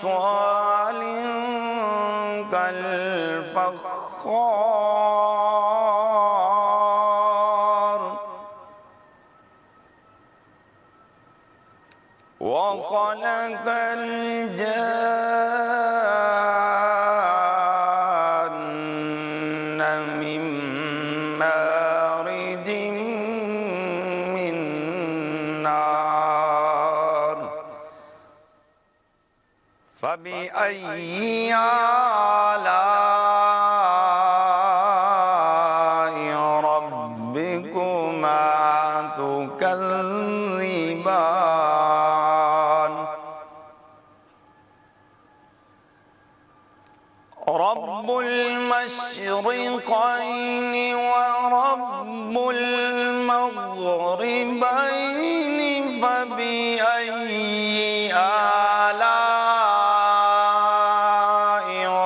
صال كالفخار وخلق الجان من مارج من نار فبأي آلاء ربكما تكذبان رب المشرقين ورب المغربين فبأي آلاء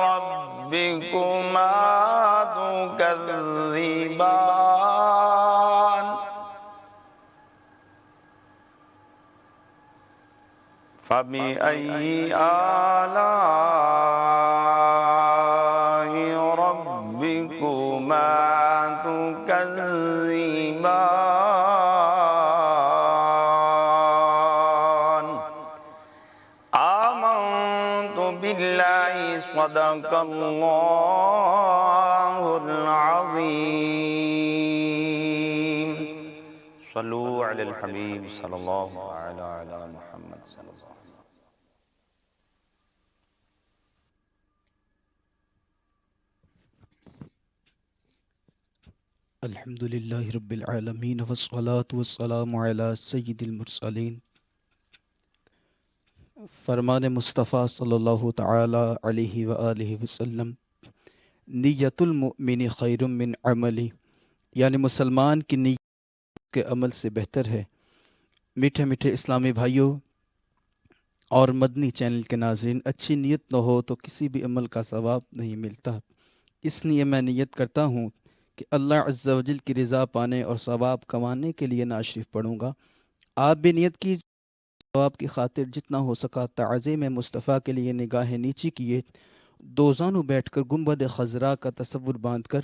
ربكما تكذبان فبأي آلاء ربكما تكذبان آمنت بالله صدق الله العظيم صلوا على الحبيب صلى الله على محمد صلى الله عليه وسلم الحمدللہ رب العالمین والصلاة والسلام علی سید المرسلین فرمان مصطفیٰ صلی اللہ تعالی علیہ وآلہ وسلم نیت المؤمن خیر من عملی یعنی مسلمان کی نیت کے عمل سے بہتر ہے۔ میٹھے میٹھے اسلامی بھائیوں اور مدنی چینل کے ناظرین، اچھی نیت نہ ہو تو کسی بھی عمل کا ثواب نہیں ملتا، اس لیے میں نیت کرتا ہوں کہ اللہ عز و جل کی رضا پانے اور ثواب کمانے کے لیے نعت شریف پڑھوں گا۔ آپ بھی نیت کیجیے، ثواب کی خاطر جتنا ہو سکا تعظیم مصطفیٰ کے لیے نگاہیں نیچی کیے، دو زانوں بیٹھ کر گنبد خضرا کا تصور باندھ کر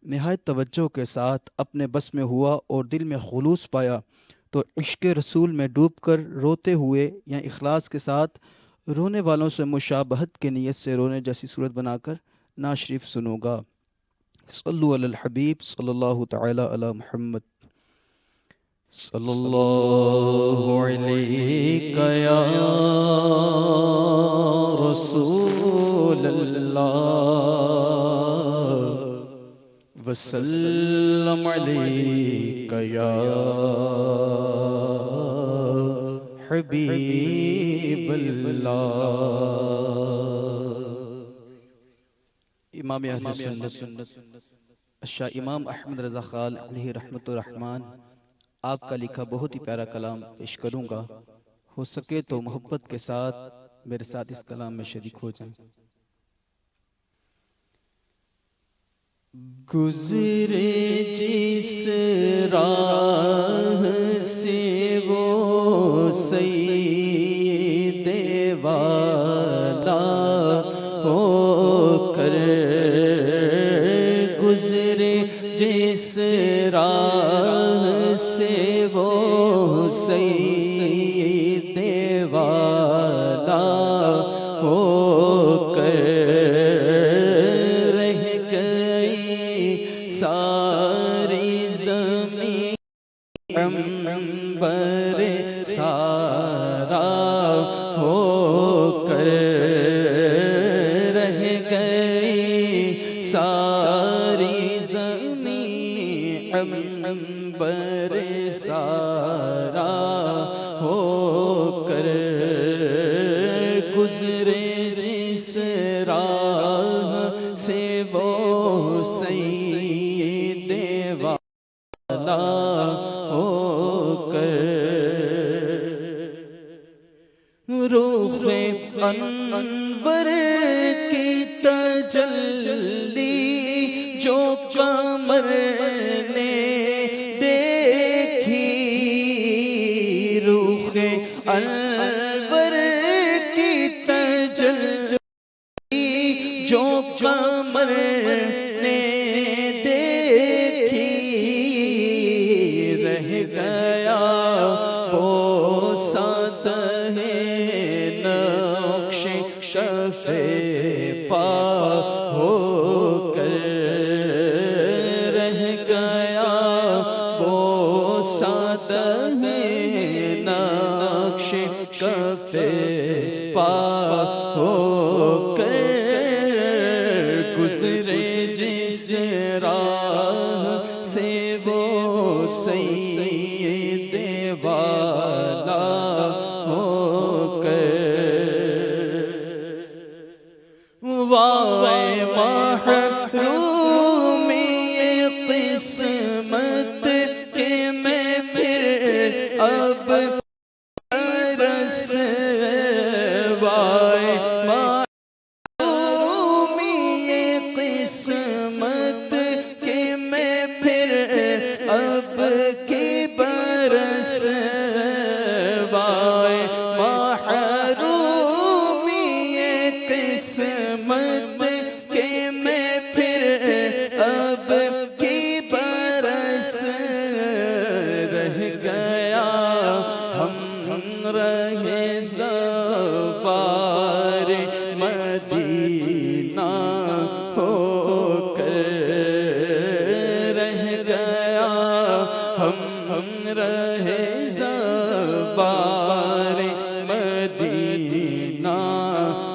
نہایت توجہ کے ساتھ اپنے بس میں ہوا اور دل میں خلوص پایا تو عشق رسول میں ڈوب کر روتے ہوئے یا اخلاص کے ساتھ رونے والوں سے مشابہت کی نیت سے رونے جیسی صورت بنا کر نعت شریف سنوں گا۔ صلو علی الحبیب صلی اللہ تعالی علی محمد صلی اللہ علیہ یا رسول اللہ وسلم علیک یا حبیب اللہ۔ امام اہل سنت شاہ امام احمد رضا خان علیہ رحمت الرحمن آپ کا لکھا بہت ہی پیارا کلام پیش کروں گا، ہو سکے تو محبت کے ساتھ میرے ساتھ اس کلام میں شریک ہو جائیں۔ گزرے جس راہ سے وہ سید والا ہو کر، گزرے جس راہ سے وہ سید والا ہو کر، رہ گئی ساری زمین عنبر سارا ہو کر، رہ گئی ساری زمین عنبر سارا ہو کر، گزرے جس راہ سے وہ سید والا ہو کر، روح انور کی تجلی جو قمر نے دیکھی، روح انور کی تجلی جو قمر نے دیکھی رہ گیا وہ ساتھ نقش کف پا ہو کر رہ گیا وہ ساتھ نقش کف پا ہو کر گزرے جس راہ سے وہ سید والا ہو کر وائے محرومی قسمت کہ میں پھر اب رس وائے قسمت کہ میں پھر اب کی برس وائے محرومی قسمت کہ میں پھر اب کی برس رہ گیا ہم رہے زوار مدینہ ہو کر رہ گیا ہم رہے زوار مدینہ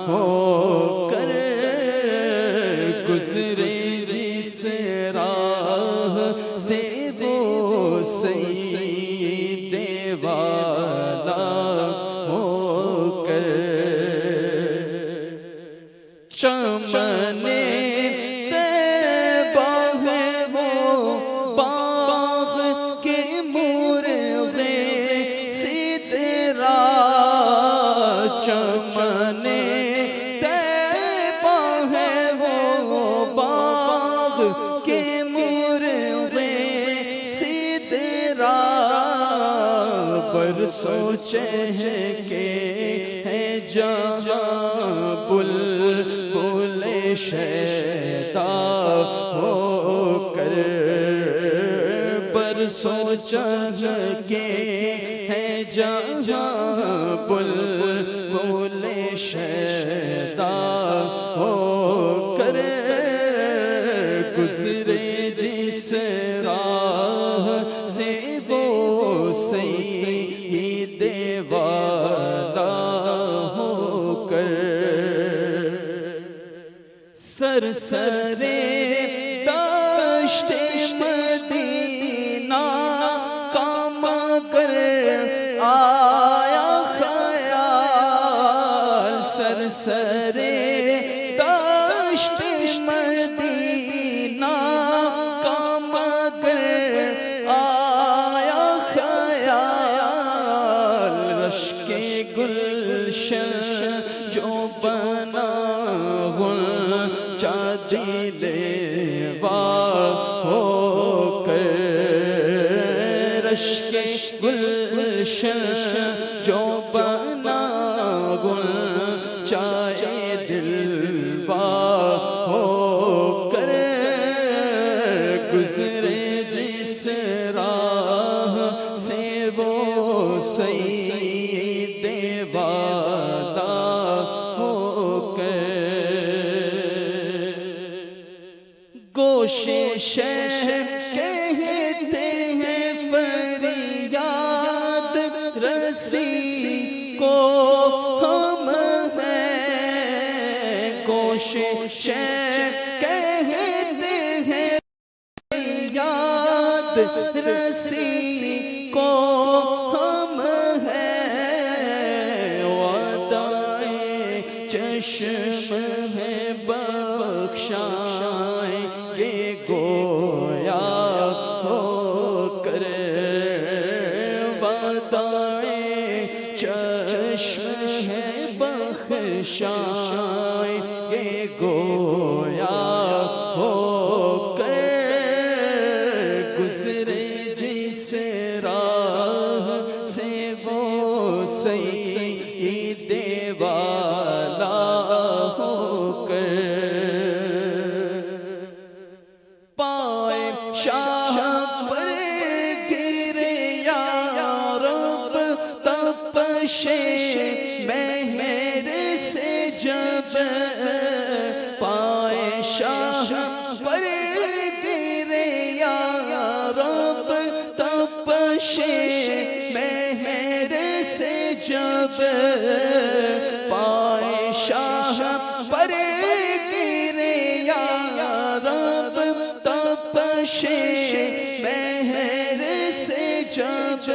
ہو کر گزرے جس راہ سے وہ سید والا ہو کر چمن طیبہ ہے وہ باغ کے مرغے سدرا چمن طیبہ ہے وہ باغ کے مرغے سدرا برسوں چہکے ہیں جہاں بلبل شیدا ہو کر برسوں چہکے ہیں جہاں بلبل شیدا ہو کر گزرے جس راہ سے وہ سید والا ہو کر سرسرے دشت مدینہ کا مگر آیا خیال سرسرے دشت مدینہ کا مگر آیا خیال رشک گلشن جو بنا دیوا ہو کر رشک گلشن جو بنا گل چائے دلوا ہو کر گزرے جس راہ سے وہ سید والا ہو کر کوشش کہتے ہیں فریاد رسی کو ہم ہیں کوشش کہتے ہیں فریاد رسی کو ہم ہیں وعدائے چشم ہے بخشائیں گے گویا ہو کر وعدائے چشم ہے بخشائیں گے گویا ہو کر گزرے جس راہ سے وہ سید والا ہو کر سید والا ہو کر پائے شاہ پر گرے یا رب تپش مہر سے جب پائے شاہ پر گرے یا رب تپش مہر سے جب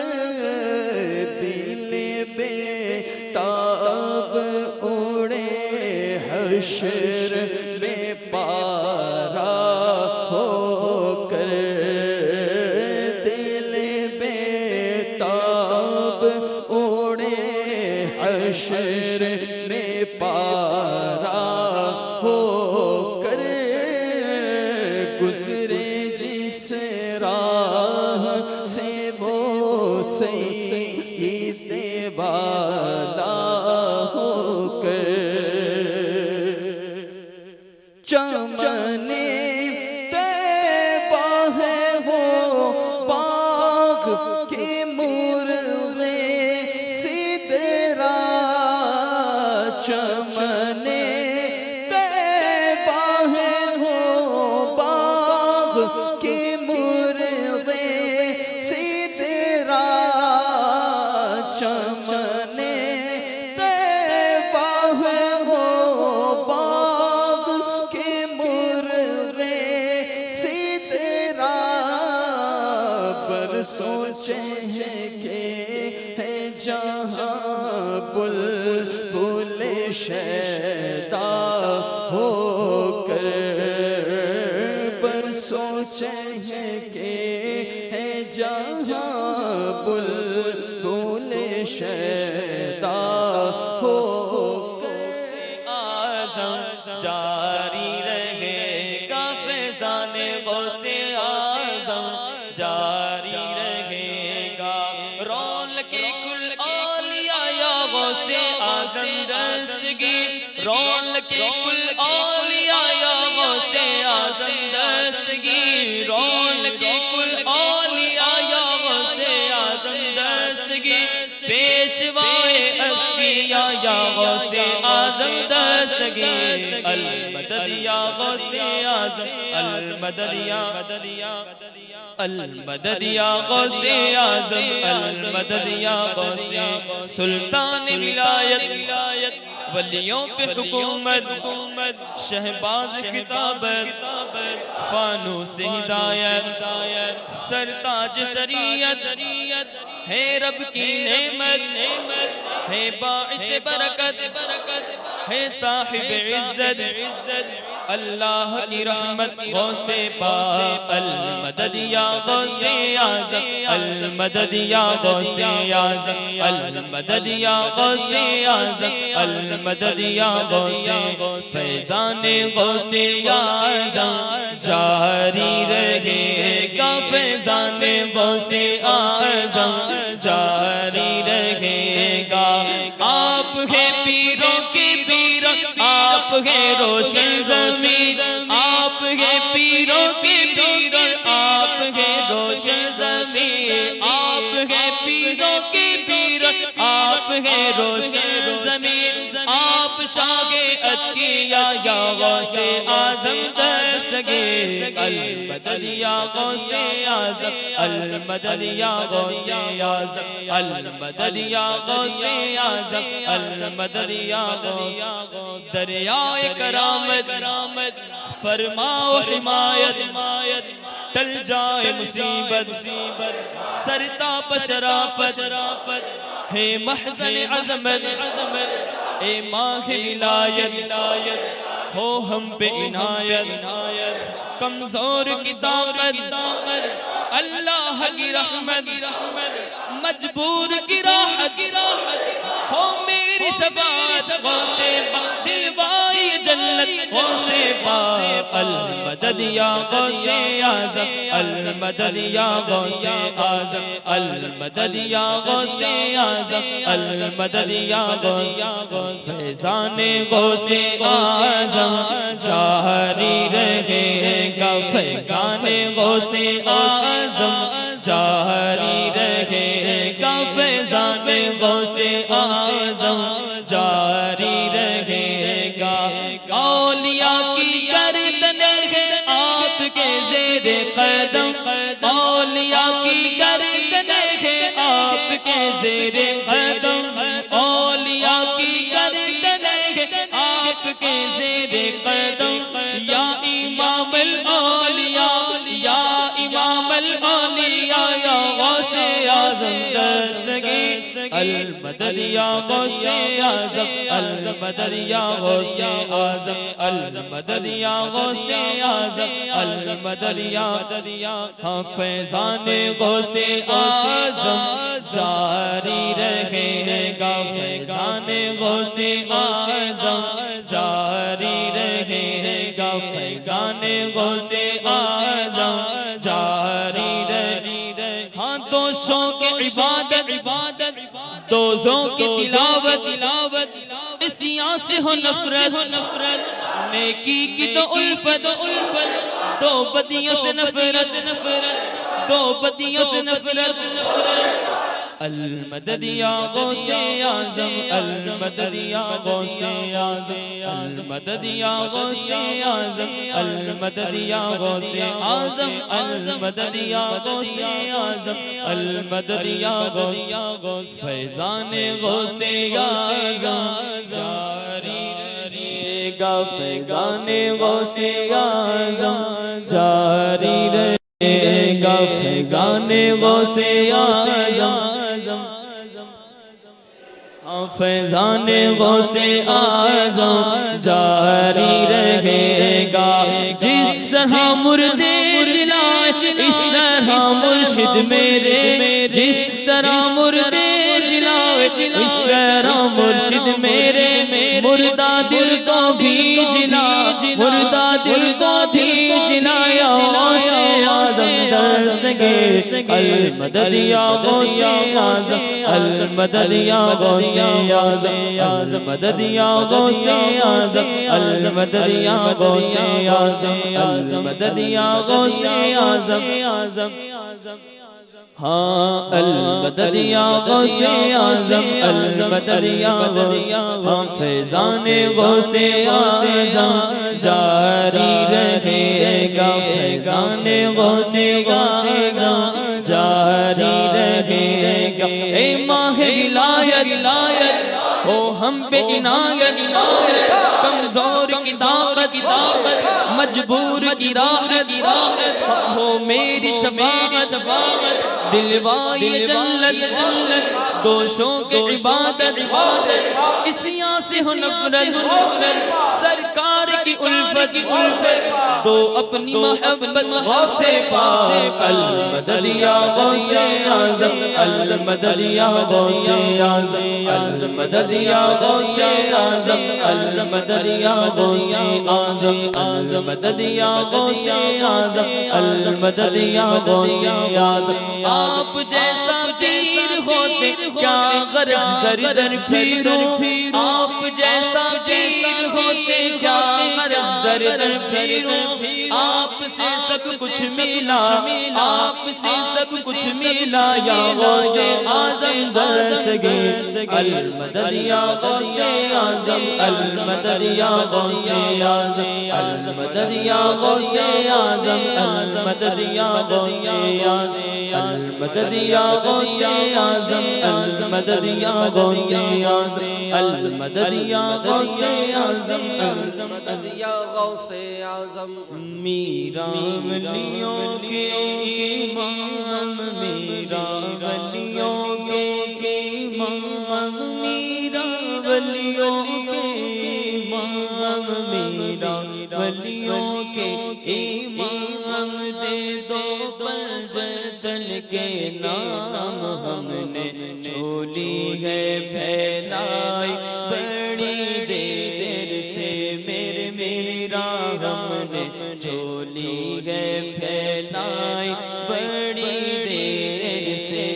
دل بے تاب اڑے حشر میں پارا ہو کر دل بے تاب اڑے حشر میں پارا ہو کر گزرے جس راہ سے وہ سید بالا ہو کر چمن طیبہ ہے وہ باغ کے مرغے سدرا چمن طیبہ ہے وہ باغ کے مرغے سدرا چمن طیبہ ہے وہ باغ کے مرغے سدرا برسوں چہکے ہے جہاں بلبل شیدا ہو کر برسوں چہکے ہے جہاں بلبل شیدا ہو کر آزم جاری رہے گا فیضان غوث اعظم جاری رہے گا رونق کل اولیاء یا غوث اعظم دستگیر رونق کل اولیاء یا غوث اعظم دستگیر رونق کل اولیاء یا غوث اعظم دستگیر پیشوائے اصفیاء یا غوث اعظم دستگیر المدد یا غوث اعظم المدد یا المدد یا غوث اعظم المدد یا غوث سلطان ولایت ولیوں پہ حکومت شہباز کتابت فانوس ہدایت سرتاج شریعت ہے رب کی نعمت ہے باعث برکت ہے صاحب عزت اللہ کی رحمت غوث پاک المدد یا غوث اعظم المدد یا غوث اعظم المدد یا غوث اعظم المدد یا غوث فیضان غوث اعظم جاری رہے گا فیضان غوث اعظم جاری رہے گا آپ ہے پیروں کی پیر آپ ہے روشن ضمیر آپ ہے پیروں کی پیر آپ ہے روشن ضمیر آپ ہے پیروں کی پیر آپ ہے روشن ضمیر آپ شاہ عطیہ یا غوث اعظم دستگیر المدد یا غوث اعظم المدد یا غوث اعظم المدد یا غوث اعظم المدد یا غوث دریائے کرامت فرماؤ حمایت ٹل جائے مصیبت سرتا پشرافت ہے محزن عظمت اے ماہ ولایت ہو ہم پہ عنایت کمزور کی طاقت اللہ کی رحمت مجبور کی راحت ہو میری شفاعت غوث دلوائی جنت غوث پاک المدد یا غوث اعظم المدد یا غوث اعظم المدد یا غوث اعظم المدد یا غوث فیضان غوث اعظم جاری رہے گا فیضان غوث اعظم جاری رہے گا فیضان غوث اعظم جاری رہے گا اولیاء کی گردنیں ہیں آپ کے زیر قدم اولیاء کی گردنیں ہیں آپ کے زیر قدم اولیاء کی گردنیں ہیں آپ کے زیر قدم یا امام الاولیاء یا امام الاولیاء یا غوث اعظم دستگیر المدد یا غوث اعظم المدد یا غوث اعظم المدد یا غوث اعظم المدد یا ہاں فیضان غوث اعظم جاری رہے گا فیضان غوث اعظم جاری رہے گا فیضان غوث اعظم جاری رہے ہاں دوشوں کے عبادت دوزوں کی تلاوت اسیاں سے ہو نفرت نیکی کی تو الفت دو بدیوں سے نفرت دو بدیوں سے نفرت المدد یا غوث اعظم المدد یا غوث اعظم المدد یا غوث اعظم المدد یا غوث اعظم المدد یا غوث اعظم المدد یا غوث فیضان غوث اعظم جاری رہے گا فیضان غوث اعظم جاری رہے گا فیضان غوث اعظم فیضان غوث اعظم جاری رہے گا جس طرح مردے جلائے اس طرح مرشد میرے جس طرح مردے جلائے اس طرح مرشد میرے مردہ دل کو بھی جلا مردہ دل کو بھی جلایا غوث اعظم دستگیر المدد یا غوث اعظم المدد یا غوث اعظم المدد یا غوث اعظم المدد یا غوث اعظم المدد یا غوث اعظم ہاں المدد یا غوث اعظم المدد یا ہاں فیضان غوث اعظم جاری رہے گا فیضان غوث اعظم جاری رہے گا اے ماہ ولایت ہو ہم پہ عنایت کمزور کی طاقت مجبور کی راحت ہو میری شفاعت دلوائی جلت دوشوں کے عبادت اسیاں سے ہو نفرت سرکار کی الفت دو اپنی محبت غوث پاک المدد یا غوث اعظم المدد یا غوث اعظم المدد یا غوث اعظم المدد یا غوث اعظم المدد یا غوث اعظم المدد یا غوث اعظم آپ جیسا پیر ہوتے کیا غرض در در پھروں آپ جیسا پیر ہوتے کیا غرض در در پھروں آپ سے سب کچھ ملا آپ سے سب کچھ ملا یا غوث اعظم دستگیر المدد یا غوث اعظم المدد یا غوث اعظم المدد یا غوث اعظم المدد یا غوث اعظم المدد یا غوث اعظم المدد یا غوث اعظم المدد یا غوث اعظم المدد یا غوث اعظم میرا ولیوں کے امام میرا ولیوں کے امام میرا ولیوں کے امام میرا ولیوں کے امام دے دو چل کے نام ہم نے چولی ہے پھیلائی بڑی دیر سے میرا ہم نے چولی ہے پھیلائی بڑی دیر سے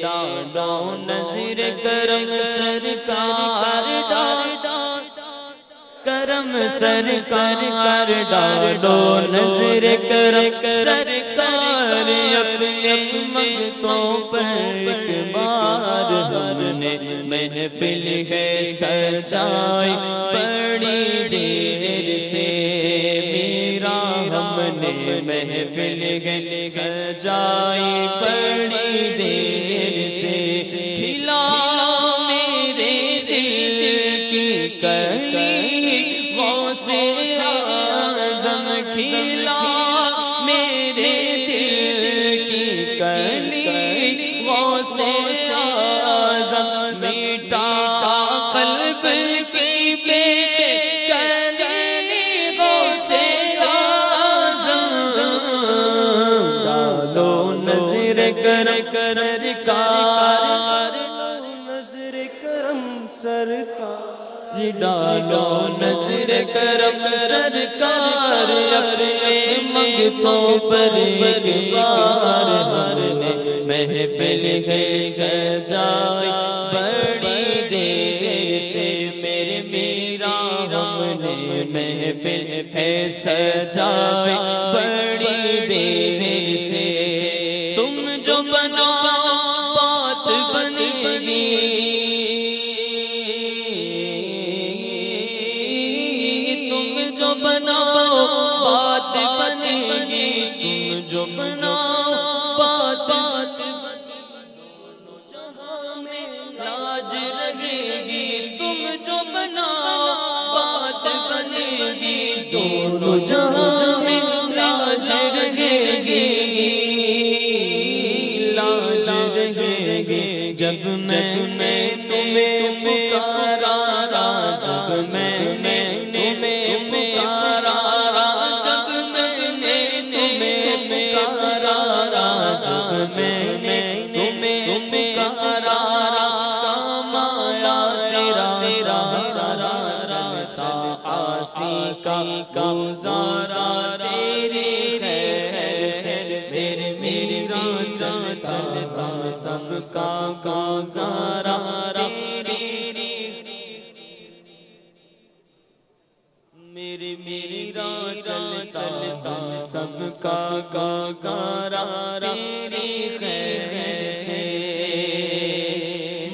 ڈالو نظر کرم سرکار کرم سرکار ڈالو نظر کرم سرکار اپنے منگتوں پر ایک بار ہم نے محفل ہے سجائی بڑی دیر سے میرا ہم نے محفل ہے سجائی بڑی دیر سے کھلا میرے دل کی کلی غوث اعظم کھلا میرے دل کی کلی غوث اعظم میٹا قلب کی بے کلی غوث اعظم ڈالو نظر کرم سرکار نظر کرم سرکار ڈالو نظر کرم سرکار اپنے منگتوں پر ایک بار ہم نے محفل ہے سجائی بڑی دیر سے میرے میرا ہم نے محفل ہے سجائی بڑی دیر سے تم جو بناؤ بات بنے گی تم جو بناؤ بات بنے گی تم جو بناؤ بات جہاں میں لاج رہے گی تم جو بناؤ بات بنے گی دونوں جہاں میں لاج رہے گی لاج رہے گی جب میں نے تمہیں پکارا جب میں نے تمہیں پکارا جب میں نے تمہیں پکارا جب میں نے تمہیں پکارا کام آیا تیرا سارا چلتا آسی کا گزارا تیری خیر سے میرا چلتا سب کا گزارا میری میرا چلتا سب کا گزارا تیری خیر سے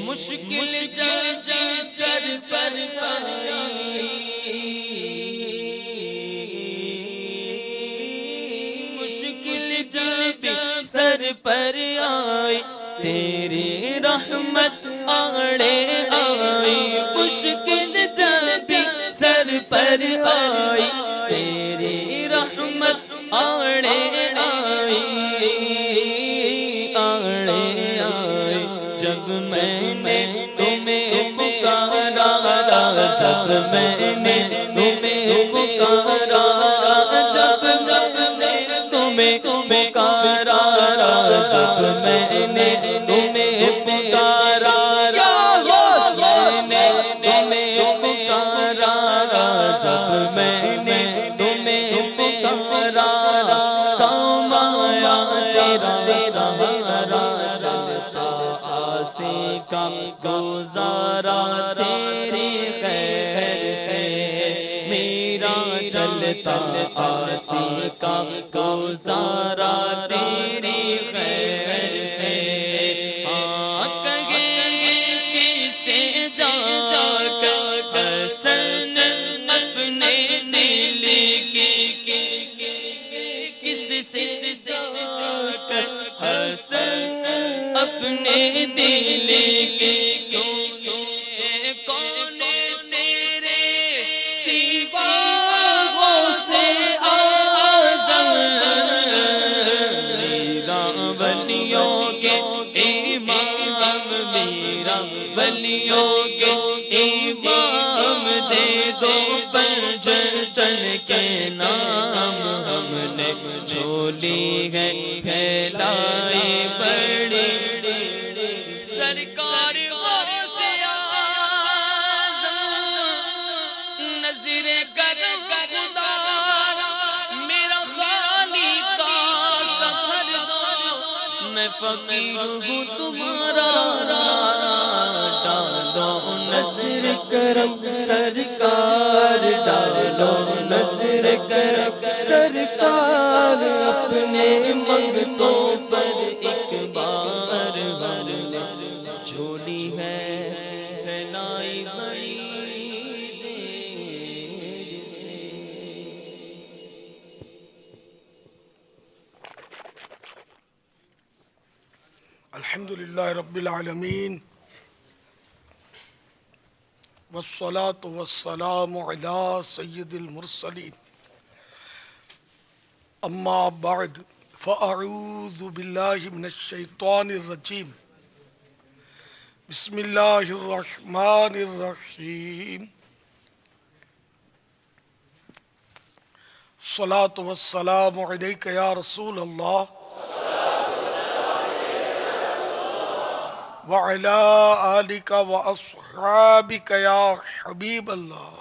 مشکل جب سر مشکل جب سر پر آئی تیری رحمت آڑے آئی مشکل جب سر پر آئی تیری رحمت آڑے آئی آڑے آئی جب میں نے تمہیں پکارا جب میں نے تمہیں پکارا جب میں تمہیں پکارا جب میں نے تمہیں پکارا میں نے تمہیں پکارا جب میں نے تمہیں پکارا کام آیا تیرا سہارا چلتا آسی کا گزارا تیری خیر سے میرا چلتا آسی کا گزارا تیری خیر سے کسے جا کر حسن اپنے دل کی کس سے جا کر حسن اپنے دل کی کون تیرے سوا غوث اعظم میرا ولیوں کے امام میرا ولیوں کے امام دے دو چل کے نام ہم نے جھولی ہے پھیلائی بڑی سرکار غوث اعظم نظر کرم خدا میرا خالی کا سفر میں فقیر ہوں تمہارا ڈالو نظر کرم سرکار، ڈالو نظر کرم سرکار، اپنے منگتوں پر ایک بار ہم نے جھولی ہے پھیلائی بڑی دیر سے۔ الحمدللہ رب العالمین، والصلاة والسلام علی سید المرسلین، اما بعد فاعوذ باللہ من الشیطان الرجیم، بسم اللہ الرحمن الرحیم، الصلاة والسلام علیک یا رسول اللہ وعلى آلك وأصحابك يا حبيب الله،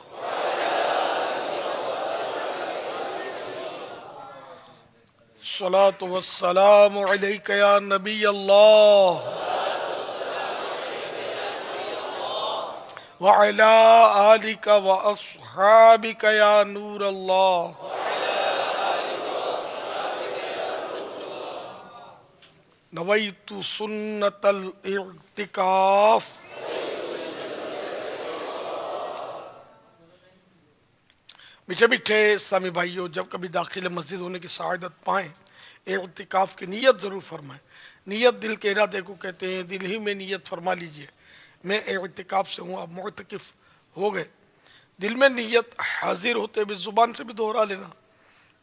الصلاة والسلام عليك يا نبي الله وعلى آلك وأصحابك يا نور الله۔ نویت سنت الاعتکاف، میٹھے میٹھے اسلامی بھائیوں، جب کبھی داخل مسجد ہونے کی سعادت پائیں، اعتکاف کی نیت ضرور فرمائیں۔ نیت دل کے ارادے کو کہتے ہیں، دل ہی میں نیت فرما لیجئے میں اعتکاف سے ہوں، آپ معتکف ہو گئے۔ دل میں نیت حاضر ہوتے بھی زبان سے بھی دہرا لینا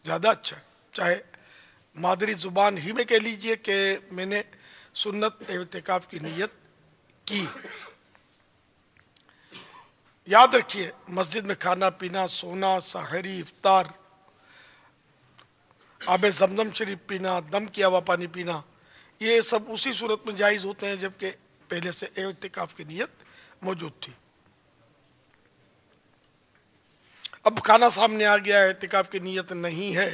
زیادہ اچھا ہے، چاہے مادری زبان ہی میں کہہ لیجئے کہ میں نے سنت اعتکاف کی نیت کی۔ یاد رکھیے، مسجد میں کھانا پینا، سونا، سحری، افطار، آب زمزم شریف پینا، دم کیا ہوا پانی پینا، یہ سب اسی صورت میں جائز ہوتے ہیں جبکہ پہلے سے اعتکاف کی نیت موجود تھی۔ اب کھانا سامنے آ گیا، اعتکاف کی نیت نہیں ہے،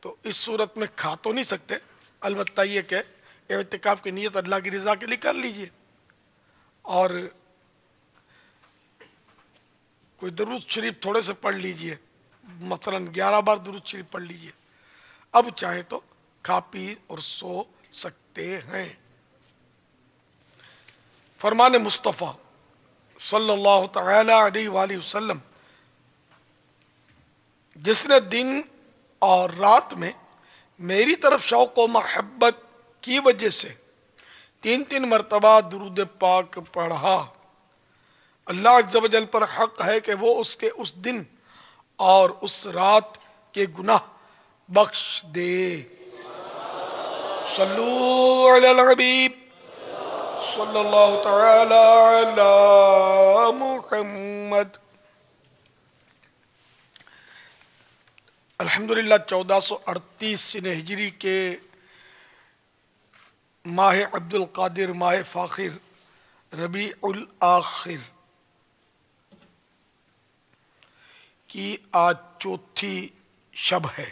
تو اس صورت میں کھا تو نہیں سکتے، البتہ یہ کہ اعتکاف کی نیت اللہ کی رضا کے لیے کر لیجئے، اور کوئی درود شریف تھوڑے سے پڑھ لیجئے، مثلا 11 بار درود شریف پڑھ لیجئے۔ اب چاہے تو کھا پی اور سو سکتے ہیں۔ فرمان مصطفیٰ صلی اللہ تعالی علیہ وآلہ وسلم، جس نے دن اور رات میں میری طرف شوق و محبت کی وجہ سے 3 مرتبہ درود پاک پڑھا، اللہ عز و جل پر حق ہے کہ وہ اس کے اس دن اور اس رات کے گناہ بخش دے۔ صلو علی الحبیب صلی اللہ تعالی علی محمد۔ الحمدللہ 1438 ہجری کے ماہ عبد القادر، ماہ فاخر، ربیع الآخر کی آج چوتھی شب ہے۔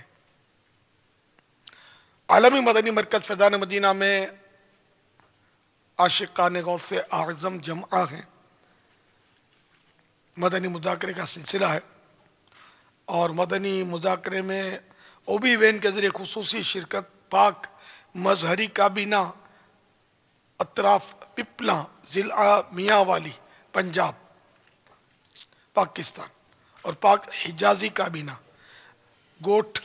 عالمی مدنی مرکز فیضان مدینہ میں عاشقان غوث اعظم جمع ہیں، مدنی مذاکرے کا سلسلہ ہے، اور مدنی مذاکرے میں اوبی وین کے ذریعے خصوصی شرکت پاک مظہری کابینہ اطراف پپلا، ضلع میاں والی، پنجاب، پاکستان، اور پاک حجازی کابینہ گوٹھ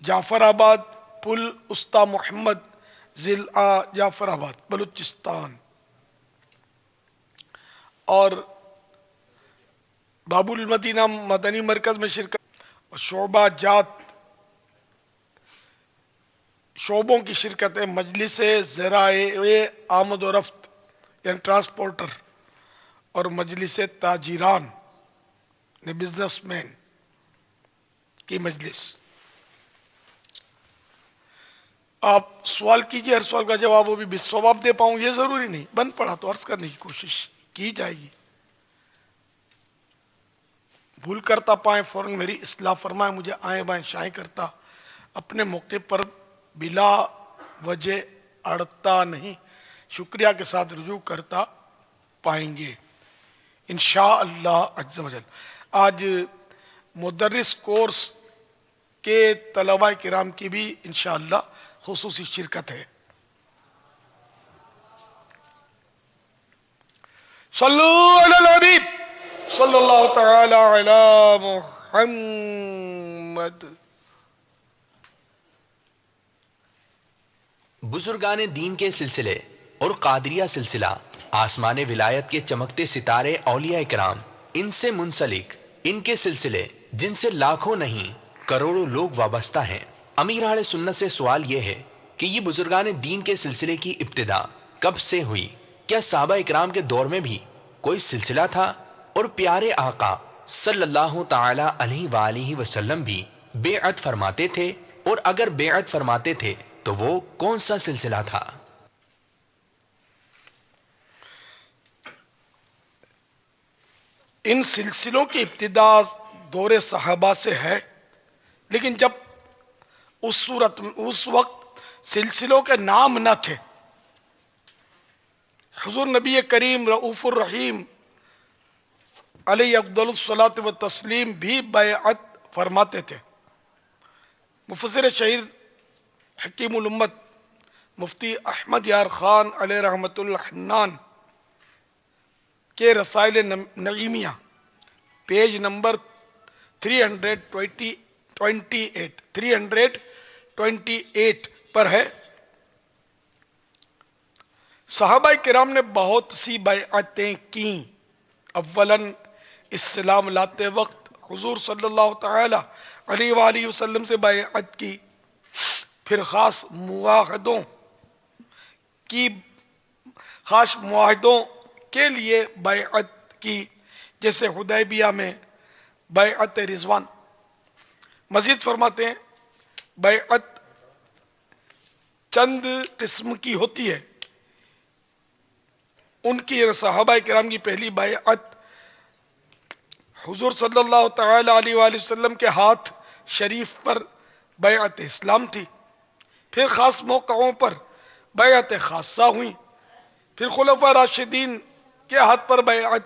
جعفر آباد، پل استا محمد، ضلع جعفر آباد، بلوچستان، اور باب المدینہ مدنی مرکز میں شرکت، اور شعبہ جات شعبوں کی شرکت ہے، مجلس ذرائع آمد و رفت یعنی ٹرانسپورٹر، اور مجلس تاجران نے بزنس مین کی مجلس۔ آپ سوال کیجئے، ہر سوال کا جواب وہ بھی بالصواب دے پاؤں یہ ضروری نہیں، بند پڑا تو عرض کرنے کی کوشش کی جائے گی، بھول کرتا پائیں فوراً میری اصلاح فرمائیں، مجھے آئیں بائیں شائیں کرتا اپنے موقع پر بلا وجہ اڑتا نہیں، شکریہ کے ساتھ رجوع کرتا پائیں گے انشاءاللہ عز و جل۔ آج مدرس کورس کے طلباء کرام کی بھی انشاءاللہ خصوصی شرکت ہے۔ صلو علی الحبیب صلی اللہ تعالی علی محمد۔ بزرگان دین کے سلسلے اور قادریہ سلسلہ، آسمان ولایت کے چمکتے ستارے اولیاء کرام، ان سے منسلک ان کے سلسلے جن سے لاکھوں نہیں کروڑوں لوگ وابستہ ہیں۔ امیر اہل سنت سے سوال یہ ہے کہ یہ بزرگان دین کے سلسلے کی ابتدا کب سے ہوئی؟ کیا صحابہ اکرام کے دور میں بھی کوئی سلسلہ تھا؟ اور پیارے آقا صلی اللہ تعالی علیہ وآلہ وسلم بھی بیعت فرماتے تھے؟ اور اگر بیعت فرماتے تھے تو وہ کون سا سلسلہ تھا؟ ان سلسلوں کی ابتدا دور صحابہ سے ہے، لیکن جب اس وقت سلسلوں کے نام نہ تھے، حضور نبی کریم رؤوف الرحیم علیہ افضل الصلاۃ والتسلیم بھی بیعت فرماتے تھے۔ مفسر شہیر حکیم الامت مفتی احمد یار خان علیہ رحمت اللہ حنان کے رسائل نعیمیہ پیج نمبر 328 پر ہے، صحابہ کرام نے بہت سی بیعتیں کی۔ اولاً اسلام لاتے وقت حضور صلی اللہ تعالی علیہ وآلہ وسلم سے بیعت کی، پھر خاص معاہدوں کے لیے بیعت کی، جیسے حدیبیہ میں بیعت رضوان۔ مزید فرماتے ہیں بیعت چند قسم کی ہوتی ہے۔ ان کی صحابہ کرام کی پہلی بیعت حضور صلی اللہ تعالی علیہ وآلہ وسلم کے ہاتھ شریف پر بیعت اسلام تھی، پھر خاص موقعوں پر بیعت خاصہ ہوئی، پھر خلفاء راشدین کے ہاتھ پر بیعت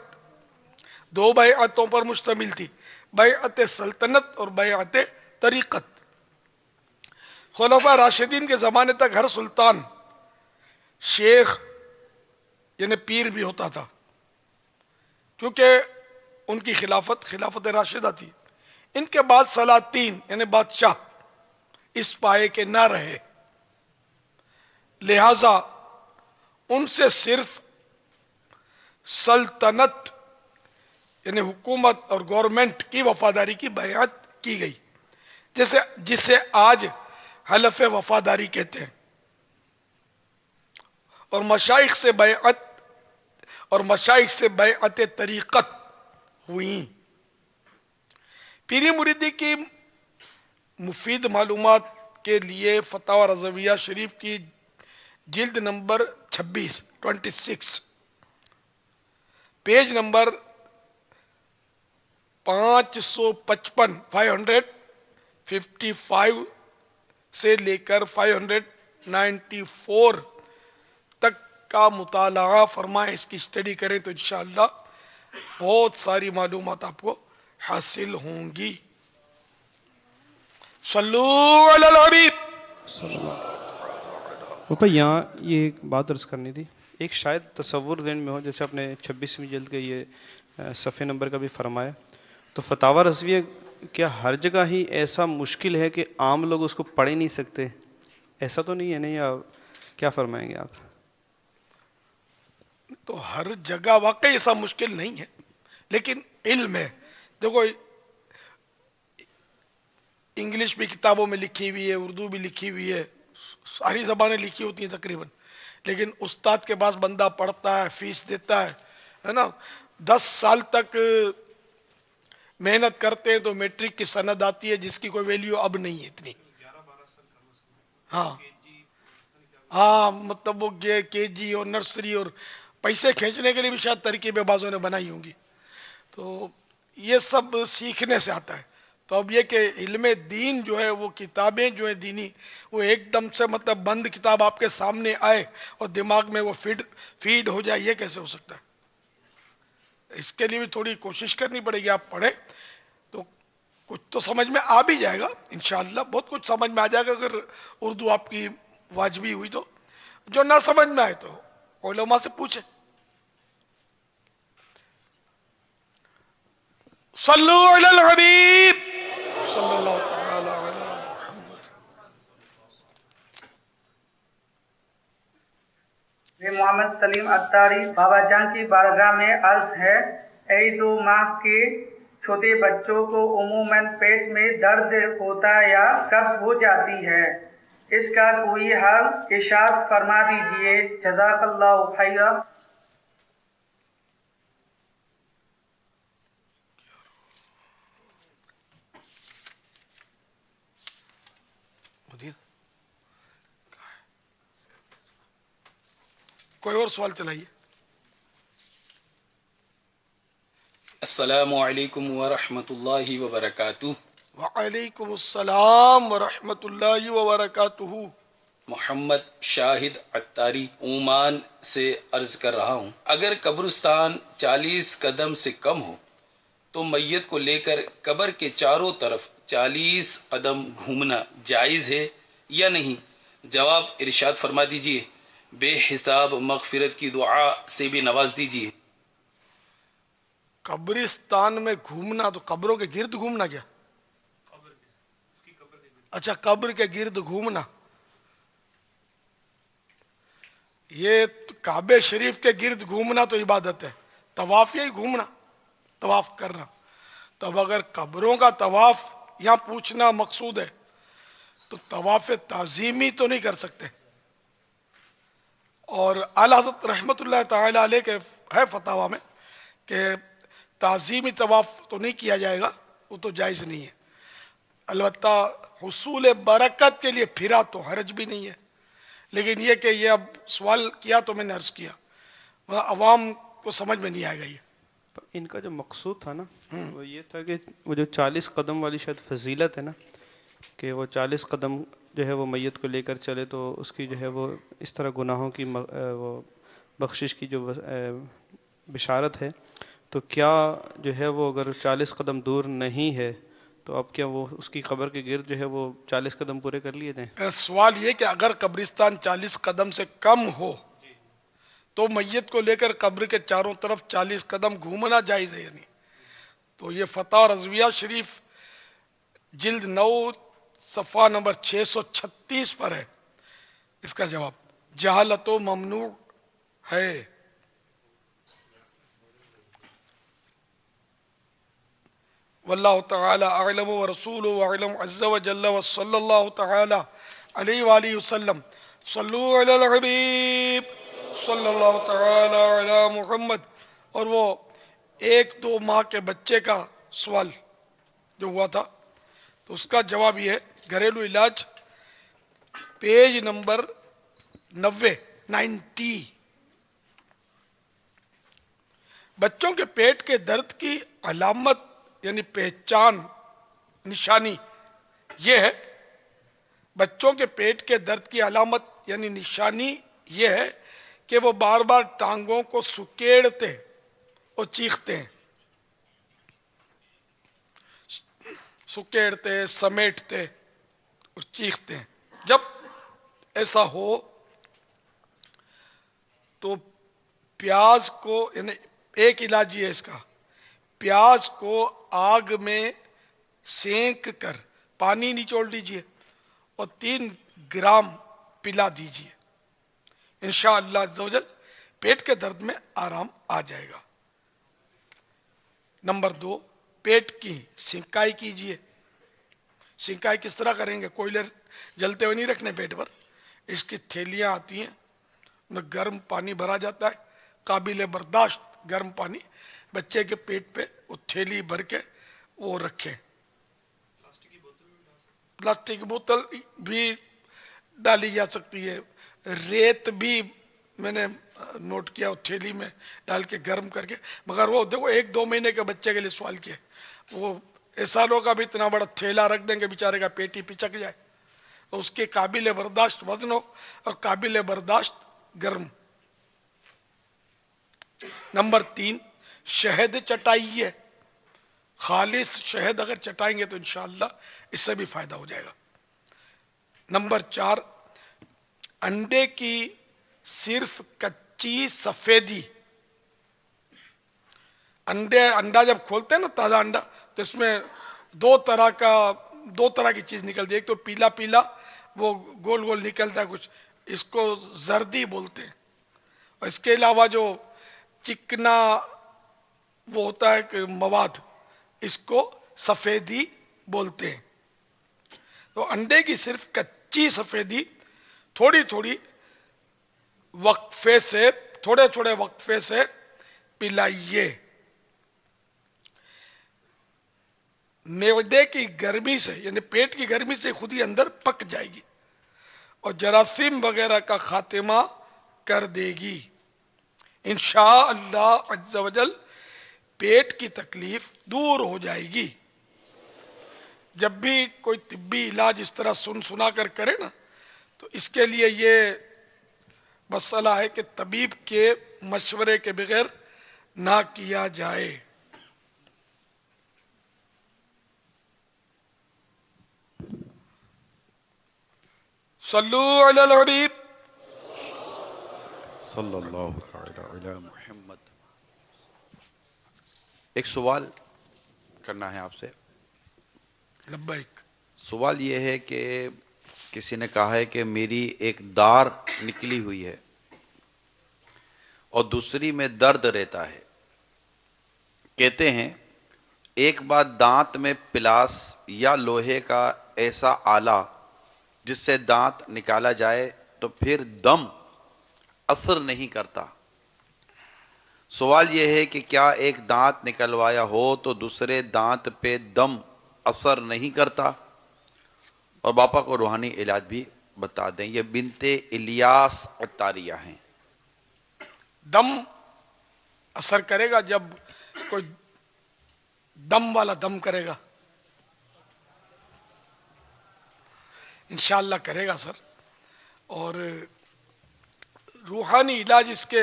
دو بیعتوں پر مشتمل تھی، بیعت سلطنت اور بیعت طریقت۔ خلفاء راشدین کے زمانے تک ہر سلطان شیخ یعنی پیر بھی ہوتا تھا، کیونکہ ان کی خلافت راشدہ تھی۔ ان کے بعد سلاطین یعنی بادشاہ اس پائے کے نہ رہے، لہذا ان سے صرف سلطنت یعنی حکومت اور گورنمنٹ کی وفاداری کی بیعت کی گئی، جسے آج حلف وفاداری کہتے ہیں، اور مشائخ سے بیعت طریقت ہوئی۔ پیری مریدی کی مفید معلومات کے لیے فتاوی رضویہ شریف کی جلد نمبر 26 پیج نمبر 555 سے لے کر 594 تک کا مطالعہ فرمائیں، اس کی اسٹڈی کریں تو انشاءاللہ بہت ساری معلومات آپ کو حاصل ہوں گی۔ صلو علی الحبیب۔ اوپر یہاں یہ ایک بات عرض کرنی تھی، ایک شاید تصور ذہن میں ہو، جیسے آپ نے 26ویں جلد کے یہ صفحے نمبر کا بھی فرمایا، تو فتاوی رضویہ کیا ہر جگہ ہی ایسا مشکل ہے کہ عام لوگ اس کو پڑھ ہی نہیں سکتے؟ ایسا تو نہیں ہے، نہیں؟ کیا فرمائیں گے آپ؟ تو ہر جگہ واقعی ایسا مشکل نہیں ہے، لیکن علم ہے۔ دیکھو انگلش بھی کتابوں میں لکھی ہوئی ہے، اردو بھی لکھی ہوئی ہے، ساری زبانیں لکھی ہوتی ہیں تقریباً، لیکن استاد کے پاس بندہ پڑھتا ہے، فیس دیتا ہے نا، 10 سال تک محنت کرتے ہیں تو میٹرک کی سند آتی ہے، جس کی کوئی ویلیو اب نہیں ہے اتنی۔ ہاں مطلب وہ کے جی اور نرسری اور پیسے کھینچنے کے لیے بھی شاید ترکیبیں بازوں نے بنائی ہوں گی، تو یہ سب سیکھنے سے آتا ہے۔ تو اب یہ کہ علم دین جو ہے، وہ کتابیں جو ہیں دینی، وہ ایک دم سے مطلب بند کتاب آپ کے سامنے آئے اور دماغ میں وہ فیڈ ہو جائے، یہ کیسے ہو سکتا ہے؟ اس کے لیے بھی تھوڑی کوشش کرنی پڑے گی. آپ پڑھیں تو کچھ تو سمجھ میں آ بھی جائے گا انشاءاللہ. بہت کچھ سمجھ میں آ جائے گا اگر اردو آپ کی واجبی ہوئی تو. جو نہ سمجھ میں آئے تو علماء سے پوچھیں. صلو علی الحبیب صلی اللہ تعالی علی محمد. یہ محمد سلیم اتاری بابا جان کی بارگاہ میں عرض ہے، اے 2 ماہ کے چھوٹے بچوں کو عموماً پیٹ میں درد ہوتا یا قبض ہو جاتی ہے، اس کا کوئی حل ارشاد فرما دیجئے، جزاک اللہ خیرا. کوئی اور سوال چلائیے. السلام علیکم ورحمۃ اللہ وبرکاتہ. وعلیکم السلام ورحمۃ اللہ وبرکاتہ. محمد شاہد عطاری عمان سے عرض کر رہا ہوں، اگر قبرستان 40 قدم سے کم ہو تو میت کو لے کر قبر کے چاروں طرف 40 قدم گھومنا جائز ہے یا نہیں؟ جواب ارشاد فرما دیجئے. بے حساب مغفرت کی دعا سے بھی نواز دیجئے. قبرستان میں گھومنا تو قبروں کے گرد گھومنا کیا؟ اچھا، قبر کے گرد گھومنا. یہ کعبہ شریف کے گرد گھومنا تو عبادت ہے. طواف یہی گھومنا، طواف کرنا. تو اب اگر قبروں کا طواف یہاں پوچھنا مقصود ہے تو طواف تعظیمی تو نہیں کر سکتے. اور اعلی حضرت رحمت اللہ تعالی علیہ کے ہے فتاوی میں کہ تعظیمی طواف تو نہیں کیا جائے گا، وہ تو جائز نہیں ہے. البتہ حصول برکت کے لیے پھرا تو حرج بھی نہیں ہے. لیکن یہ کہ یہ اب سوال کیا تو میں نے عرض کیا، عوام کو سمجھ میں نہیں آئے گا. یہ ان کا جو مقصود تھا نا وہ یہ تھا کہ وہ جو 40 قدم والی شاید فضیلت ہے نا، کہ وہ 40 قدم جو ہے وہ میت کو لے کر چلے تو اس کی جو ہے وہ اس طرح گناہوں کی وہ بخشش کی جو بشارت ہے. تو کیا جو ہے وہ اگر 40 قدم دور نہیں ہے تو اب کیا وہ اس کی قبر کے گرد جو ہے وہ 40 قدم پورے کر لیے جائیں؟ سوال یہ کہ اگر قبرستان 40 قدم سے کم ہو تو میت کو لے کر قبر کے چاروں طرف 40 قدم گھومنا جائز ہے یا نہیں؟ تو یہ فتح رضویہ شریف جلد 9 صفحہ نمبر 636 پر ہے. اس کا جواب جہالت و ممنوع ہے. واللہ تعالی اعلم ورسولہ اعلم عز وجل وصلی اللہ تعالی علیہ وآلہ وسلم. صلو علی الحبیب صلی اللہ تعالی علی محمد. اور وہ 1-2 ماہ کے بچے کا سوال جو ہوا تھا تو اس کا جواب یہ ہے، گھریلو علاج پیج نمبر 90. بچوں کے پیٹ کے درد کی علامت یعنی پہچان نشانی یہ ہے، بچوں کے پیٹ کے درد کی علامت یعنی نشانی یہ ہے کہ وہ بار بار ٹانگوں کو سکیڑتے اور چیختے ہیں، سکیڑتے، سمیٹتے اور چیختے ہیں. جب ایسا ہو تو پیاز کو، یعنی ایک علاج یہ ہے اس کا، پیاز کو آگ میں سینک کر پانی نچوڑ دیجئے اور 3 گرام پلا دیجئے. انشاءاللہ عز و جل پیٹ کے درد میں آرام آ جائے گا. نمبر 2، پیٹ کی سنکائی کیجئے. سنکائی کس طرح کریں گے؟ کوئلے جلتے ہوئے نہیں رکھنے پیٹ پر. اس کی تھیلیاں آتی ہیں، ان میں گرم پانی بھرا جاتا ہے، قابل برداشت گرم پانی، بچے کے پیٹ پہ وہ تھیلی بھر کے وہ رکھیں. پلاسٹک کی بوتل بھی ڈالی جا سکتی ہے، ریت بھی میں نے نوٹ کیا وہ تھیلی میں ڈال کے گرم کر کے. مگر وہ دیکھو 1-2 مہینے کے بچے کے لیے سوال کیا، وہ ایسا لوگ اب اتنا بڑا تھیلا رکھ دیں گے بیچارے کا پیٹ ہی پچک جائے. تو اس کے قابل برداشت وزن ہو اور قابل برداشت گرم. نمبر 3، شہد چٹائیے، خالص شہد اگر چٹائیں گے تو انشاءاللہ اس سے بھی فائدہ ہو جائے گا۔ نمبر 4، انڈے کی صرف کچی سفیدی، انڈا جب کھولتے ہیں نا تازہ انڈا، تو اس میں دو طرح کی چیز نکلتی ہے، ایک تو پیلا پیلا وہ گول گول نکلتا ہے کچھ، اس کو زردی بولتے ہیں، اور اس کے علاوہ جو چکنا وہ ہوتا ہے کہ مواد، اس کو سفیدی بولتے ہیں۔ تو انڈے کی صرف کچی سفیدی تھوڑی تھوڑی تھوڑے تھوڑے وقفے سے پلائیے۔ معدے کی گرمی سے، یعنی پیٹ کی گرمی سے خود ہی اندر پک جائے گی اور جراثیم وغیرہ کا خاتمہ کر دے گی انشاءاللہ عز و جل۔ پیٹ کی تکلیف دور ہو جائے گی۔ جب بھی کوئی طبی علاج اس طرح سنا کر کرے نا، تو اس کے لیے یہ مسئلہ ہے کہ طبیب کے مشورے کے بغیر نہ کیا جائے۔ صلو علی الحبیب صلی اللہ تعالی علی محمد۔ ایک سوال کرنا ہے آپ سے۔ لبیک۔ سوال یہ ہے کہ کسی نے کہا ہے کہ میری ایک دار نکلی ہوئی ہے اور دوسری میں درد رہتا ہے۔ کہتے ہیں ایک بات دانت میں پلاس یا لوہے کا ایسا آلہ جس سے دانت نکالا جائے تو پھر دم اثر نہیں کرتا۔ سوال یہ ہے کہ کیا ایک دانت نکلوایا ہو تو دوسرے دانت پہ دم اثر نہیں کرتا؟ اور باپا کو روحانی علاج بھی بتا دیں۔ یہ بنت الیاس عطاریہ ہیں۔ دم اثر کرے گا جب کوئی دم والا دم کرے گا، انشاءاللہ کرے گا سر۔ اور روحانی علاج اس کے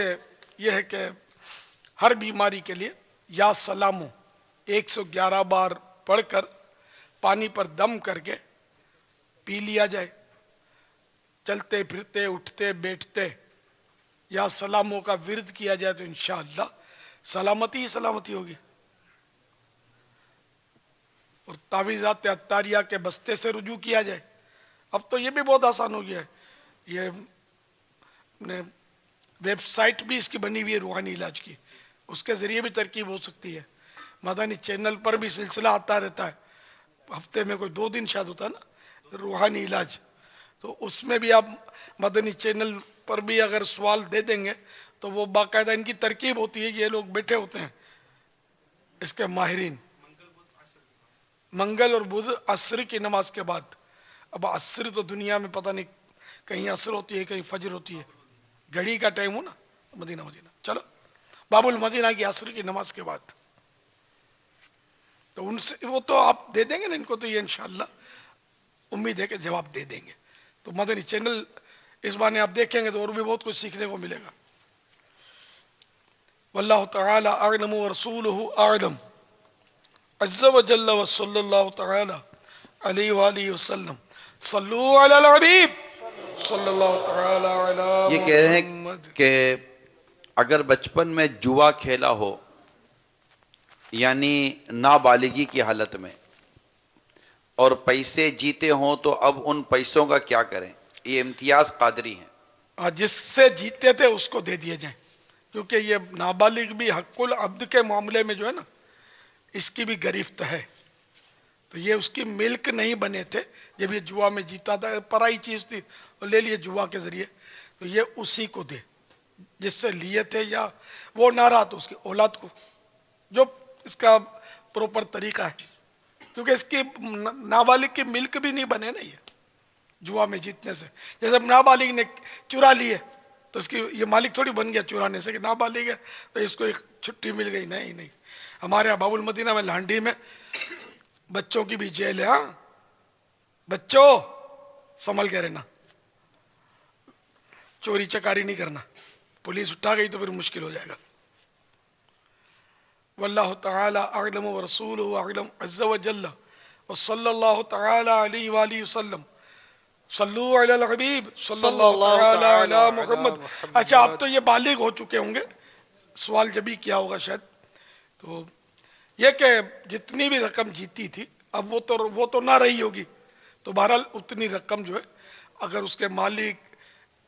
یہ ہے کہ ہر بیماری کے لیے یا سلامو 111 بار پڑھ کر پانی پر دم کر کے پی لیا جائے۔ چلتے پھرتے اٹھتے بیٹھتے یا سلاموں کا ورد کیا جائے تو انشاءاللہ سلامتی ہی سلامتی ہوگی۔ اور تعویذات عطاریہ کے بستے سے رجوع کیا جائے۔ اب تو یہ بھی بہت آسان ہو گیا ہے، یہ ویب سائٹ بھی اس کی بنی ہوئی ہے روحانی علاج کی، اس کے ذریعے بھی ترکیب ہو سکتی ہے۔ مدنی چینل پر بھی سلسلہ آتا رہتا ہے، ہفتے میں کوئی 2 دن شاید ہوتا ہے نا روحانی علاج، تو اس میں بھی آپ مدنی چینل پر بھی اگر سوال دے دیں گے تو وہ باقاعدہ ان کی ترکیب ہوتی ہے، یہ لوگ بیٹھے ہوتے ہیں اس کے ماہرین۔ منگل اور بدھ عصر کی نماز کے بعد۔ اب عصر تو دنیا میں پتہ نہیں، کہیں عصر ہوتی ہے کہیں فجر ہوتی ہے، گھڑی کا ٹائم ہو نا، مدینہ چلو باب المدینہ کی عصر کی نماز کے بعد، تو ان سے وہ تو آپ دے دیں گے نا ان کو، تو یہ انشاءاللہ امید ہے کہ جواب دے دیں گے۔ تو مدنی چینل اس بارے آپ دیکھیں گے تو اور بھی بہت کچھ سیکھنے کو ملے گا۔ واللہ تعالی اعلم ورسولہ اعلم عز و جل وصلی اللہ تعالی علیہ وآلہ وسلم۔ صلو علی الحبیب صلی اللہ تعالی علی یہ کہہ رہے محمد۔ ہیں کہ اگر بچپن میں جوا کھیلا ہو، یعنی نابالغی کی حالت میں، اور پیسے جیتے ہوں تو اب ان پیسوں کا کیا کریں؟ یہ امتیاز قادری ہیں۔ جس سے جیتے تھے اس کو دے دیے جائیں، کیونکہ یہ نابالغ بھی حق العبد کے معاملے میں جو ہے نا، اس کی بھی گرفت ہے، تو یہ اس کی ملک نہیں بنے تھے جب یہ جوا میں جیتا تھا، پرائی چیز تھی اور لے لیے جوا کے ذریعے، تو یہ اسی کو دے جس سے لیے تھے، یا وہ نہ رہا تو اس کی اولاد کو، جو اس کا پروپر طریقہ ہے، کیونکہ اس کی نابالغ کی ملک بھی نہیں بنے نا یہ جوا میں جیتنے سے۔ جیسے نابالغ نے چرا لیے تو اس کی یہ مالک تھوڑی بن گیا چرانے سے، کہ نابالغ ہے تو اس کو ایک چھٹی مل گئی، نہیں۔ ہمارے یہاں باب المدینہ میں لانڈی میں بچوں کی بھی جیل ہے، ہاں بچوں سنبھل کے رہنا، چوری چکاری نہیں کرنا، پولیس اٹھا گئی تو پھر مشکل ہو جائے گا۔ واللہ تعالی اعلم ورسولہ اعلم عز وجل وصلی اللہ تعالی علیہ وآلہ وسلم صلو علی الحبیب صلی اللہ تعالی علی محمد۔ اچھا اب تو یہ بالغ ہو چکے ہوں گے، سوال جب ہی کیا ہوگا شاید، تو یہ کہ جتنی بھی رقم جیتی تھی اب وہ تو نہ رہی ہوگی، تو بہرحال اتنی رقم جو ہے اگر اس کے مالک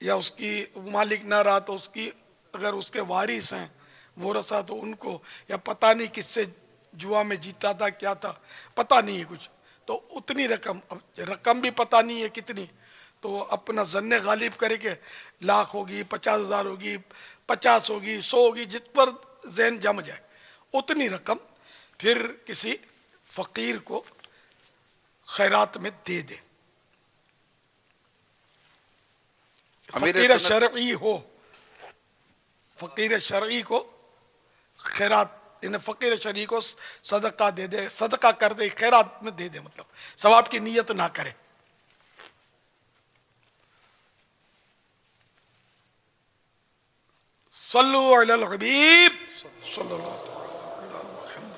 یا اس کی مالک نہ رہا تو اس کی اگر اس کے وارث ہیں ورثہ تو ان کو، یا پتہ نہیں کس سے جوا میں جیتا تھا کیا تھا پتہ نہیں ہے کچھ، تو اتنی رقم بھی پتہ نہیں ہے کتنی، تو اپنا ظن غالب کرے کہ لاکھ ہوگی، 50,000 ہوگی، 50 ہوگی، 100 ہوگی، جس پر ذہن جم جائے اتنی رقم پھر کسی فقیر کو خیرات میں دے دے، فقیر شرعی ہو، فقیر شرعی کو خیرات، یعنی فقیر شرعی کو صدقہ دے دے، صدقہ کر دے، خیرات میں دے دے، مطلب ثواب کی نیت نہ کرے۔ صلو علی الحبیب صلی اللہ علیہ وسلم۔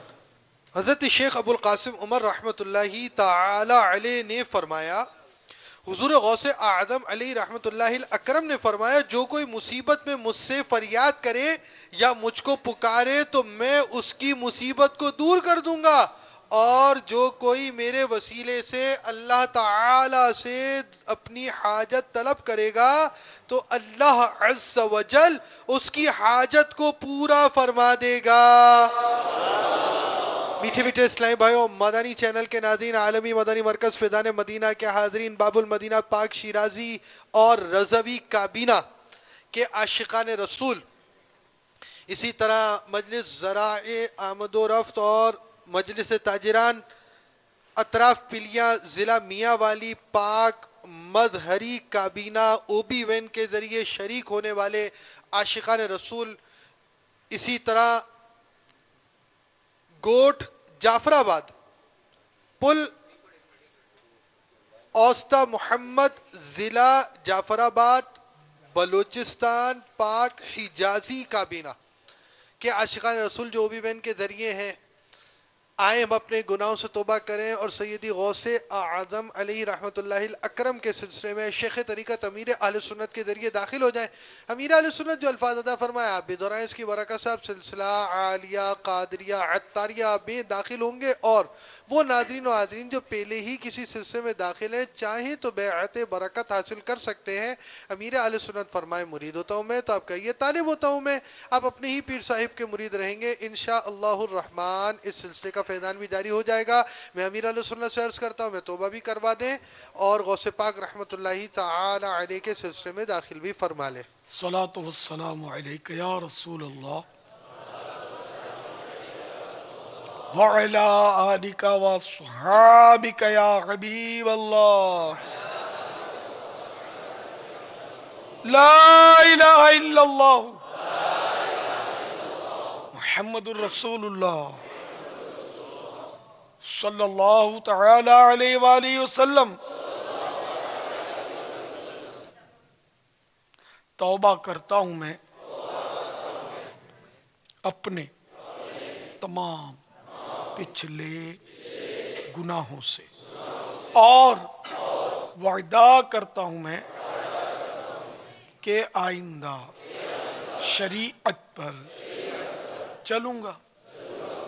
حضرت شیخ ابو القاسم عمر رحمۃ اللہ تعالی علیہ نے فرمایا، حضور غوث اعظم علی رحمۃ اللہ الاکرم نے فرمایا، جو کوئی مصیبت میں مجھ سے فریاد کرے یا مجھ کو پکارے تو میں اس کی مصیبت کو دور کر دوں گا، اور جو کوئی میرے وسیلے سے اللہ تعالی سے اپنی حاجت طلب کرے گا تو اللہ عز وجل اس کی حاجت کو پورا فرما دے گا۔ میٹھے میٹھے اسلامی بھائیوں، مدنی چینل کے ناظرین، عالمی مدنی مرکز فیضان مدینہ کے حاضرین، باب المدینہ پاک شیرازی اور رضوی کابینہ کے عاشقان رسول، اسی طرح مجلس ذرائع آمد و رفت اور مجلس تاجران اطراف پلیاں ضلع میاں والی پاک مظہری کابینہ اوبی وین کے ذریعے شریک ہونے والے عاشقان رسول، اسی طرح گوٹ جعفر آباد پل اوسطا محمد ضلع جعفر آباد بلوچستان پاک حجازی کابینہ کے عاشقان رسول جو اوبی وین کے ذریعے ہیں، آئیں ہم اپنے گناہوں سے توبہ کریں اور سیدی غوث اعظم علیہ رحمۃ اللہ الاکرم کے سلسلے میں شیخ طریقت امیر اہل سنت کے ذریعے داخل ہو جائیں۔ امیر اہل سنت جو الفاظ ادا فرمایا آپ بھی دورائیں، اس کی برکت سے آپ سلسلہ عالیہ قادریہ عطاریہ میں داخل ہوں گے، اور وہ ناظرین و حاضرین جو پہلے ہی کسی سلسلے میں داخل ہیں چاہیں تو بیعت برکت حاصل کر سکتے ہیں۔ امیر اہل سنت فرمائے مرید ہوتا ہوں میں، تو آپ کہیے طالب ہوتا ہوں میں، آپ اپنے ہی پیر صاحب کے مرید رہیں گے انشاءاللہ الرحمن۔ اس سلسلے کا فیضان بھی جاری ہو جائے گا۔ میں امیر اہل سنت سے عرض کرتا ہوں میں توبہ بھی کروا دیں اور غوث پاک رحمت اللہ تعالی علیہ کے سلسلے میں داخل بھی فرما لیں۔ الصلاۃ والسلام علیک یا رسول اللہ وعلی آلک واصحابک یا حبیب اللہ، لا الہ الا اللہ محمد الرسول اللہ صلی اللہ تعالی علیہ وآلہ وسلم۔ توبہ کرتا ہوں میں اپنے تمام پچھلے گناہوں سے، اور وعدہ کرتا ہوں میں کہ آئندہ شریعت پر چلوں گا،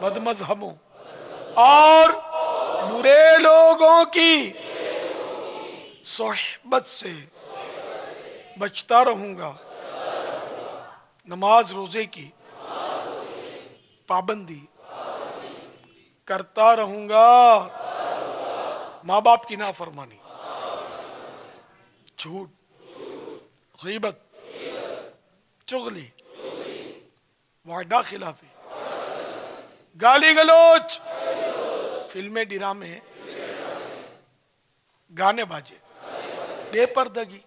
بد مذہبوں اور برے لوگوں کی صحبت سے بچتا رہوں گا، نماز روزے کی پابندی کرتا رہوں گا، ماں باپ کی نافرمانی، جھوٹ، غیبت، چغلی، وعدہ خلافی، گالی گلوچ، فلمیں ڈرامے، گانے باجے، بے پردگی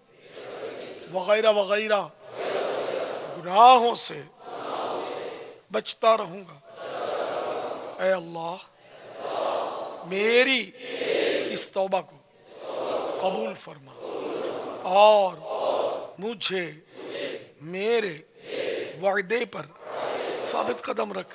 وغیرہ وغیرہ گناہوں سے بچتا رہوں گا۔ اے اللہ میری اس توبہ کو قبول فرما اور مجھے میرے وعدے پر ثابت قدم رکھ۔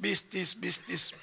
20-30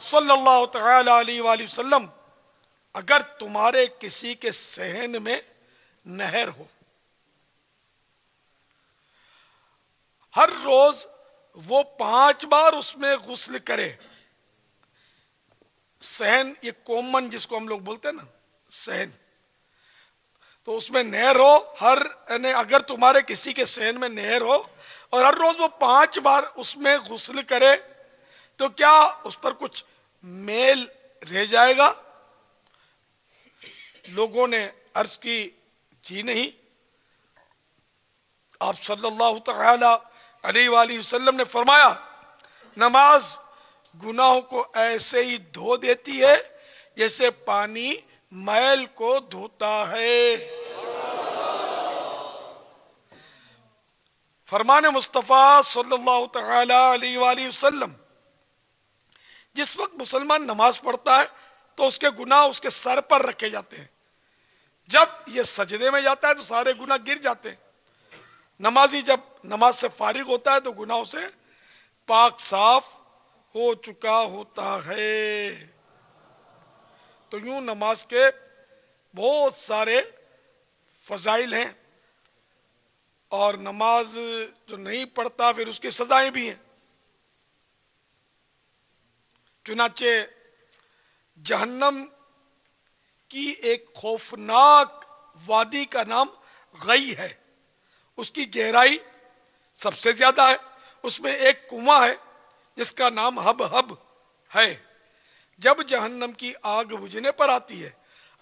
صلی اللہ تعالی علیہ وآلہ وسلم اگر تمہارے کسی کے صحن میں نہر ہو، ہر روز وہ 5 بار اس میں غسل کرے. صحن یہ کومن جس کو ہم لوگ بولتے ہیں نا صحن، تو اس میں نہر ہو، یعنی اگر تمہارے کسی کے صحن میں نہر ہو اور ہر روز وہ 5 بار اس میں غسل کرے تو کیا اس پر کچھ میل رہ جائے گا؟ لوگوں نے عرض کی جی نہیں. آپ صلی اللہ تعالی علیہ وآلہ وسلم نے فرمایا نماز گناہوں کو ایسے ہی دھو دیتی ہے جیسے پانی میل کو دھوتا ہے. فرمان مصطفیٰ صلی اللہ تعالی علیہ وآلہ وسلم، جس وقت مسلمان نماز پڑھتا ہے تو اس کے گناہ اس کے سر پر رکھے جاتے ہیں. جب یہ سجدے میں جاتا ہے تو سارے گناہ گر جاتے ہیں. نمازی جب نماز سے فارغ ہوتا ہے تو گناہوں سے پاک صاف ہو چکا ہوتا ہے. تو یوں نماز کے بہت سارے فضائل ہیں، اور نماز جو نہیں پڑھتا پھر اس کی سزائیں بھی ہیں. چنانچہ جہنم کی ایک خوفناک وادی کا نام غی ہے. اس کی گہرائی سب سے زیادہ ہے. اس میں ایک کنواں ہے جس کا نام ہب ہب ہے. جب جہنم کی آگ بجھنے پر آتی ہے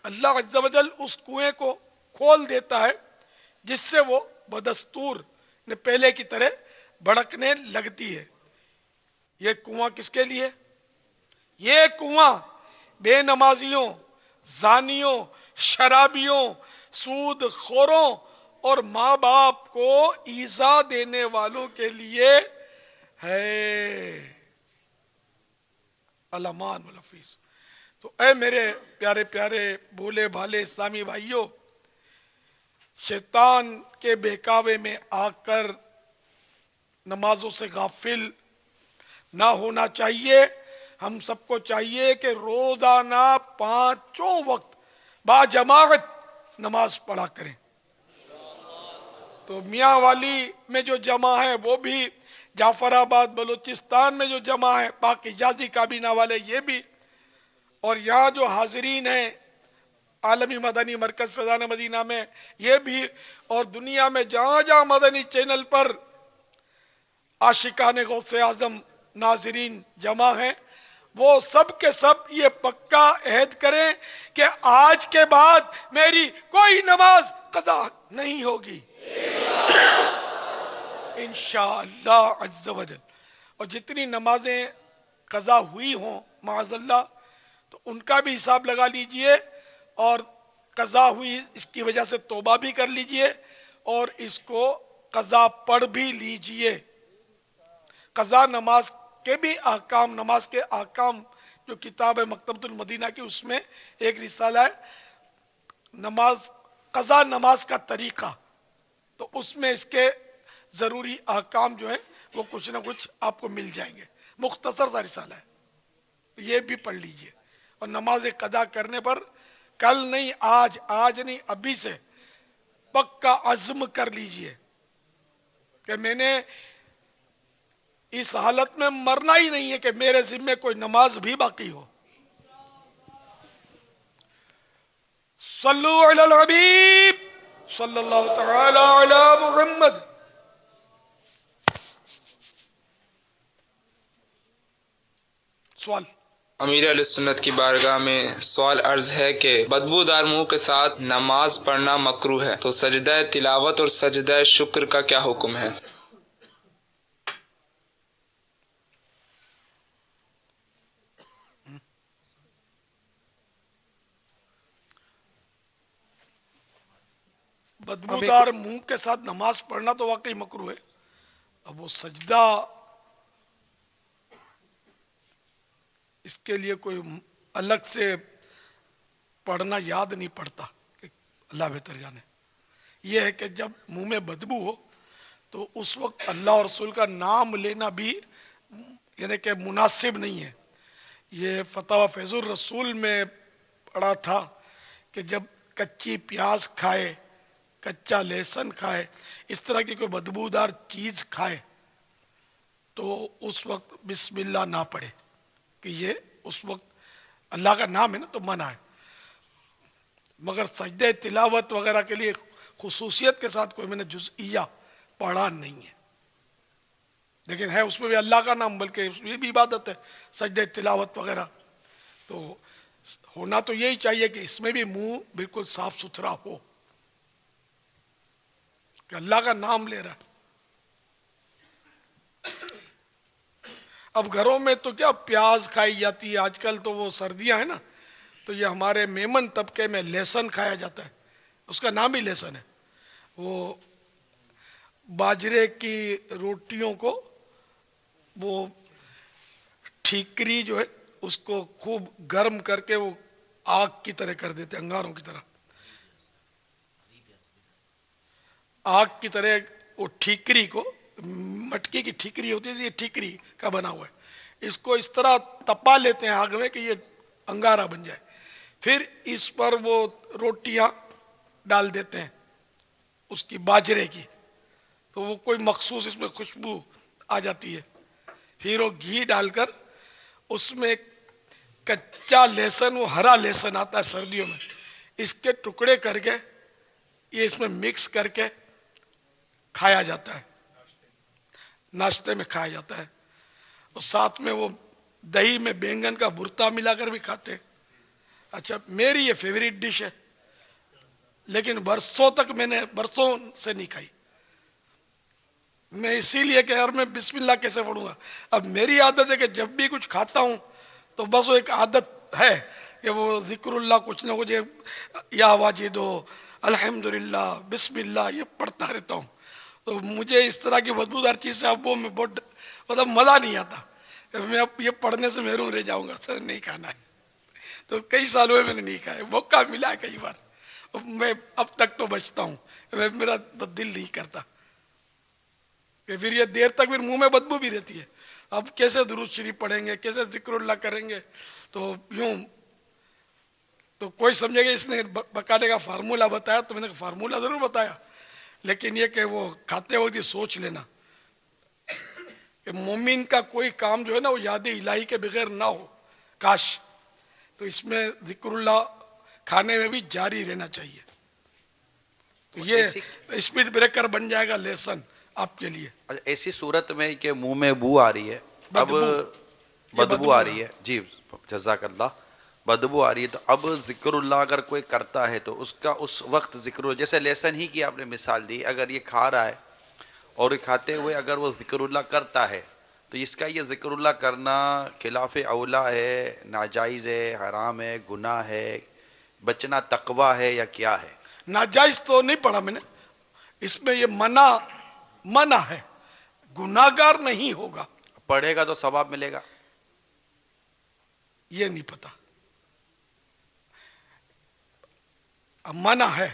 اللہ عز و جل اس کنویں کو کھول دیتا ہے جس سے وہ بدستور پہلے کی طرح بھڑکنے لگتی ہے. یہ کنواں کس کے لیے؟ یہ کنواں بے نمازیوں، زانیوں، شرابیوں، سود خوروں اور ماں باپ کو ایذا دینے والوں کے لیے ہے. الامان والحفیظ. تو اے میرے پیارے پیارے بھولے بھالے اسلامی بھائیوں، شیطان کے بہکاوے میں آ کر نمازوں سے غافل نہ ہونا چاہیے. ہم سب کو چاہیے کہ روزانہ 5 وقت با جماعت نماز پڑھا کریں. تو میاں والی میں جو جمع ہے وہ بھی، جعفر آباد بلوچستان میں جو جمع ہے، پاک حجازی کابینہ والے یہ بھی، اور یہاں جو حاضرین ہیں عالمی مدنی مرکز فیضان مدینہ میں یہ بھی، اور دنیا میں جہاں جہاں مدنی چینل پر عاشقان غوث اعظم ناظرین جمع ہیں، وہ سب کے سب یہ پکا عہد کریں کہ آج کے بعد میری کوئی نماز قضا نہیں ہوگی انشاءاللہ عز و جل. اور جتنی نمازیں قضا ہوئی ہوں معاذ اللہ تو ان کا بھی حساب لگا لیجئے، اور قضا ہوئی اس کی وجہ سے توبہ بھی کر لیجئے اور اس کو قضا پڑھ بھی لیجئے. قضا نماز کے بھی احکام، نماز کے احکام جو کتاب ہے مکتبۃ المدینہ کی، اس میں ایک رسالہ ہے نماز، قضا نماز کا طریقہ. تو اس میں اس کے ضروری احکام جو ہیں وہ کچھ نہ کچھ آپ کو مل جائیں گے. مختصر سا رسالہ ہے، یہ بھی پڑھ لیجئے. اور نماز قضا کرنے پر کل نہیں، آج نہیں، ابھی سے پکا عزم کر لیجئے کہ میں نے اس حالت میں مرنا ہی نہیں ہے کہ میرے ذمے کوئی نماز بھی باقی ہو. صلو علی الحبیب صلی اللہ تعالی علی محمد. سوال. امیر علیہ سنت کی بارگاہ میں سوال عرض ہے کہ بدبودار منہ کے ساتھ نماز پڑھنا مکروہ ہے، تو سجدہ تلاوت اور سجدہ شکر کا کیا حکم ہے؟ بدبودار منہ کے ساتھ نماز پڑھنا تو واقعی مکروہ ہے. اب وہ سجدہ اس کے لیے کوئی الگ سے پڑھنا یاد نہیں پڑتا، اللہ بہتر جانے. یہ ہے کہ جب منہ میں بدبو ہو تو اس وقت اللہ اور رسول کا نام لینا بھی یعنی کہ مناسب نہیں ہے. یہ فتاوی فیض الرسول میں پڑھا تھا کہ جب کچی پیاز کھائے، کچا لہسن کھائے، اس طرح کی کوئی بدبودار چیز کھائے تو اس وقت بسم اللہ نہ پڑھے، کہ یہ اس وقت اللہ کا نام ہے نا تو منع ہے. مگر سجدہ تلاوت وغیرہ کے لیے خصوصیت کے ساتھ کوئی میں نے جزئیہ پڑھا نہیں ہے، لیکن ہے اس میں بھی اللہ کا نام، بلکہ اس میں بھی عبادت ہے سجدہ تلاوت وغیرہ. تو ہونا تو یہی چاہیے کہ اس میں بھی منہ بالکل صاف ستھرا ہو کہ اللہ کا نام لے رہا ہے. اب گھروں میں تو کیا پیاز کھائی جاتی ہے، آج کل تو وہ سردیاں ہیں نا، تو یہ ہمارے میمن طبقے میں لہسن کھایا جاتا ہے، اس کا نام ہی لہسن ہے. وہ باجرے کی روٹیوں کو وہ ٹھیکری جو ہے اس کو خوب گرم کر کے وہ آگ کی طرح کر دیتے، انگاروں کی طرح، آگ کی طرح وہ ٹھیکری کو، مٹکی کی ٹھیکری ہوتی ہے، یہ ٹھیکری کا بنا ہوا ہے، اس کو اس طرح تپا لیتے ہیں آگ میں کہ یہ انگارہ بن جائے. پھر اس پر وہ روٹیاں ڈال دیتے ہیں اس کی باجرے کی، تو وہ کوئی مخصوص اس میں خوشبو آ جاتی ہے. پھر وہ گھی ڈال کر اس میں کچا لہسن، وہ ہرا لہسن آتا ہے سردیوں میں، اس کے ٹکڑے کر کے یہ اس میں مکس کر کے کھایا جاتا ہے، ناشتے میں کھایا جاتا ہے. اور ساتھ میں وہ دہی میں بینگن کا بھرتا ملا کر بھی کھاتے ہیں. اچھا، میری یہ فیوریٹ ڈش ہے، لیکن برسوں تک میں نے برسوں سے نہیں کھائی. میں اسی لیے کہ یار میں بسم اللہ کیسے پڑھوں گا. اب میری عادت ہے کہ جب بھی کچھ کھاتا ہوں تو بس وہ ایک عادت ہے کہ وہ ذکر اللہ کچھ نہ کچھ، یا واجدو، الحمدللہ، بسم اللہ، یہ پڑھتا رہتا ہوں. تو مجھے اس طرح کی بدبودار چیز سے اب وہ میں بہت مطلب مزہ نہیں آتا. میں اب یہ پڑھنے سے محروم رہ جاؤں گا، سر نہیں کھانا ہے. تو کئی سالوں میں نے نہیں کھایا، موقع ملا ہے کئی بار، میں اب تک تو بچتا ہوں، میرا دل نہیں کرتا کہ پھر یہ دیر تک پھر منہ میں بدبو بھی رہتی ہے. اب کیسے درود شریف پڑھیں گے، کیسے ذکر اللہ کریں گے، تو یوں تو کوئی سمجھے گا اس نے پکانے کا فارمولہ بتایا، تو میں نے فارمولہ ضرور بتایا، لیکن یہ کہ وہ کھاتے وقت یہ سوچ لینا کہ مومن کا کوئی کام جو ہے نا وہ یاد الہی کے بغیر نہ ہو، کاش. تو اس میں ذکر اللہ کھانے میں بھی جاری رہنا چاہیے. تو یہ اسپیڈ بریکر بن جائے گا لہسن آپ کے لیے. ایسی صورت میں کہ منہ میں بو آ رہی ہے، اب بدبو آ رہی ہے، جی جزاک اللہ، بدبو آ رہی ہے، تو اب ذکر اللہ اگر کوئی کرتا ہے تو اس کا اس وقت ذکر اللہ، جیسے لہسن ہی کی آپ نے مثال دی، اگر یہ کھا رہا ہے اور کھاتے ہوئے اگر وہ ذکر اللہ کرتا ہے تو اس کا یہ ذکر اللہ کرنا خلاف اولا ہے، ناجائز ہے، حرام ہے، گناہ ہے، بچنا تقوی ہے یا کیا ہے؟ ناجائز تو نہیں پڑھا میں نے، اس میں یہ منع ہے، گناہگار نہیں ہوگا. پڑھے گا تو ثواب ملے گا؟ یہ نہیں پتا، اب منع ہے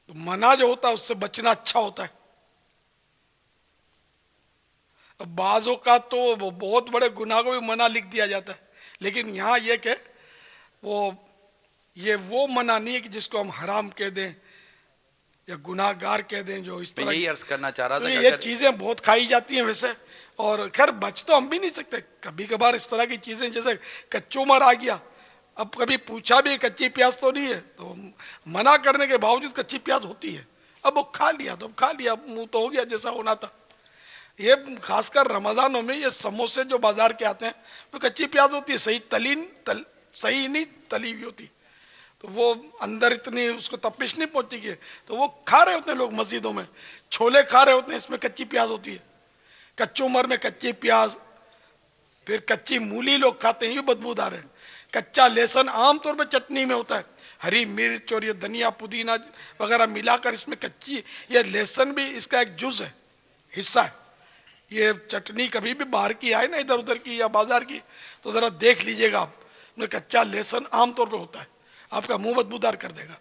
تو منع جو ہوتا ہے اس سے بچنا اچھا ہوتا ہے. اب بعض اوقات تو وہ بہت بڑے گناہ کو بھی منع لکھ دیا جاتا ہے، لیکن یہاں یہ کہ وہ منع نہیں ہے کہ جس کو ہم حرام کہہ دیں یا گناہ گار کہہ دیں. جو اس طرح میں یہی عرض کرنا چاہ رہا تھا کہ یہ چیزیں بہت کھائی جاتی ہیں ویسے، اور خیر بچ تو ہم بھی نہیں سکتے. کبھی کبھار اس طرح کی چیزیں جیسے کچو مر آ گیا، اب کبھی پوچھا بھی کچی پیاز تو نہیں ہے، تو منع کرنے کے باوجود کچی پیاز ہوتی ہے، اب وہ کھا لیا تو کھا لیا، منہ تو ہو گیا جیسا ہونا تھا. یہ خاص کر رمضانوں میں یہ سموسے جو بازار کے آتے ہیں وہ کچی پیاز ہوتی ہے، صحیح نہیں تلی ہوئی ہوتی، تو وہ اندر اتنی اس کو تپش نہیں پہنچتی کہ، تو وہ کھا رہے ہوتے ہیں لوگ مسجدوں میں، چھولے کھا رہے ہوتے ہیں، اس میں کچی پیاز ہوتی ہے، کچو مر میں کچی پیاز. پھر کچی مولی لوگ کھاتے ہیں، یہ بدبودار ہے. کچا لہسن عام طور پہ چٹنی میں ہوتا ہے، ہری مرچ اور یہ دھنیا پودینہ وغیرہ ملا کر اس میں کچی، یہ لہسن بھی اس کا ایک جز ہے، حصہ ہے. یہ چٹنی کبھی بھی باہر کی آئے نا ادھر ادھر کی یا بازار کی تو ذرا دیکھ لیجئے گا آپ، کچا لہسن عام طور پہ ہوتا ہے، آپ کا منہ بدبودار کر دے گا.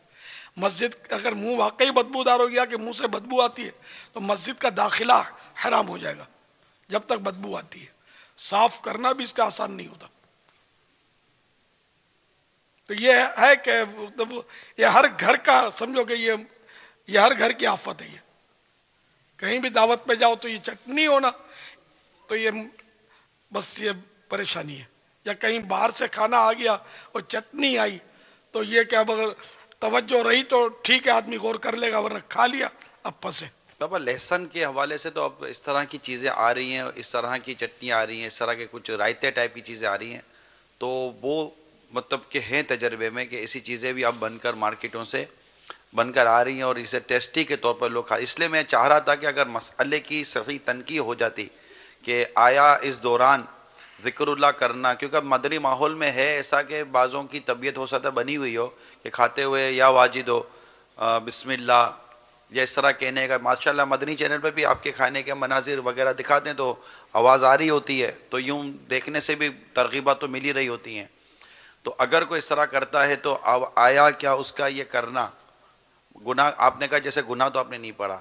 مسجد اگر منہ واقعی بدبودار ہو گیا کہ منہ سے بدبو آتی ہے تو مسجد کا داخلہ حرام ہو جائے گا جب تک بدبو آتی ہے. صاف کرنا بھی اس کا آسان نہیں ہوتا. تو یہ ہے کہ مطلب یہ ہر گھر کا سمجھو کہ یہ ہر گھر کی آفت ہے. یہ کہیں بھی دعوت پہ جاؤ تو یہ چٹنی ہونا تو یہ بس یہ پریشانی ہے. یا کہیں باہر سے کھانا آ گیا اور چٹنی آئی تو یہ کہ اب اگر توجہ رہی تو ٹھیک ہے آدمی غور کر لے گا, ورنہ کھا لیا اب پھنسے. بابا لہسن کے حوالے سے تو اب اس طرح کی چیزیں آ رہی ہیں, اس طرح کی چٹنی آ رہی ہیں, اس طرح کے کچھ رائتے ٹائپ کی چیزیں آ رہی ہیں, تو وہ مطلب کہ ہیں تجربے میں کہ ایسی چیزیں بھی اب بن کر مارکیٹوں سے بن کر آ رہی ہیں اور اسے ٹیسٹی کے طور پر لوگ کھا. اس لیے میں چاہ رہا تھا کہ اگر مسئلے کی صحیح تنقید ہو جاتی کہ آیا اس دوران ذکر اللہ کرنا, کیونکہ اب مدنی ماحول میں ہے ایسا کہ بعضوں کی طبیعت ہو سکتا ہے بنی ہوئی ہو کہ کھاتے ہوئے یا واجد ہو بسم اللہ یا اس طرح کہنے کا. ماشاءاللہ مدنی چینل پہ بھی آپ کے کھانے کے مناظر وغیرہ دکھاتے ہیں تو آواز آ رہی ہوتی ہے, تو یوں دیکھنے سے بھی ترغیبات تو مل ہی رہی ہوتی ہیں. تو اگر کوئی اس طرح کرتا ہے تو آیا کیا اس کا یہ کرنا گناہ؟ آپ نے کہا جیسے گناہ تو آپ نے نہیں پڑھا,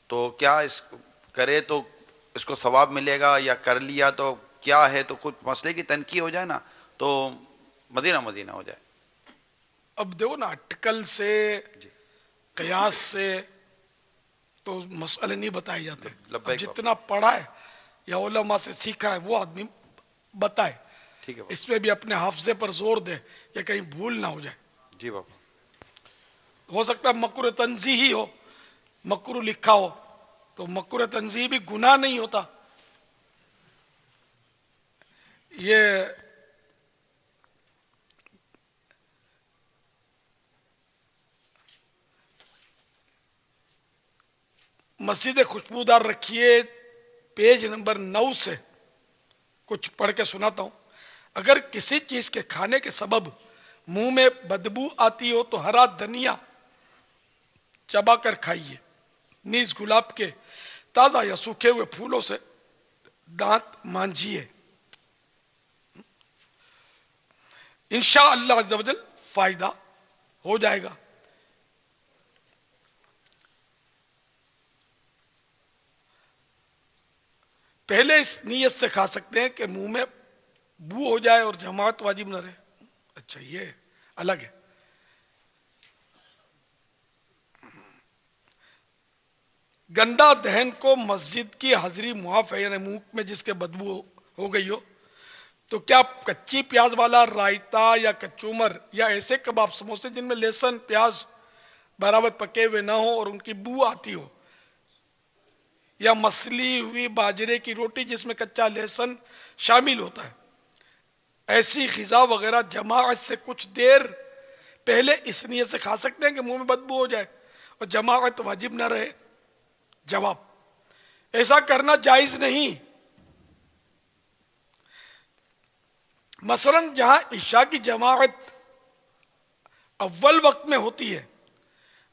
تو کیا اس کرے تو اس کو ثواب ملے گا, یا کر لیا تو کیا ہے؟ تو کچھ مسئلے کی تنقید ہو جائے نا تو مدینہ مدینہ ہو جائے. اب دیکھو نا اٹکل سے قیاس سے تو مسئلے نہیں بتائے جاتے. اب جتنا پڑھا ہے یا علماء سے سیکھا ہے وہ آدمی بتائے, ٹھیک ہے, اس میں بھی اپنے حافظے پر زور دے یا کہیں بھول نہ ہو جائے. جی بابا. ہو سکتا ہے مکروہ تنزیہی ہو, مکروہ لکھا ہو تو مکروہ تنزیہی بھی گناہ نہیں ہوتا. یہ مسجد خوشبودار رکھیے پیج نمبر 9 سے کچھ پڑھ کے سناتا ہوں. اگر کسی چیز کے کھانے کے سبب منہ میں بدبو آتی ہو تو ہرا دھنیا چبا کر کھائیے. نیز گلاب کے تازہ یا سوکھے ہوئے پھولوں سے دانت مانجھیے. انشاءاللہ عز و جل فائدہ ہو جائے گا. پہلے اس نیت سے کھا سکتے ہیں کہ منہ میں بو ہو جائے اور جماعت واجب نہ رہے. اچھا یہ الگ ہے. گندا دہن کو مسجد کی حاضری معاف ہے, یعنی منہ میں جس کے بدبو ہو گئی ہو تو کیا کچی پیاز والا رائتا یا کچومر یا ایسے کباب سموسے جن میں لہسن پیاز برابر پکے ہوئے نہ ہو اور ان کی بو آتی ہو, یا مسلی ہوئی باجرے کی روٹی جس میں کچا لہسن شامل ہوتا ہے, ایسی غذا وغیرہ جماعت سے کچھ دیر پہلے اس نیت سے کھا سکتے ہیں کہ منہ میں بدبو ہو جائے اور جماعت واجب نہ رہے؟ جواب, ایسا کرنا جائز نہیں. مثلا جہاں عشاء کی جماعت اول وقت میں ہوتی ہے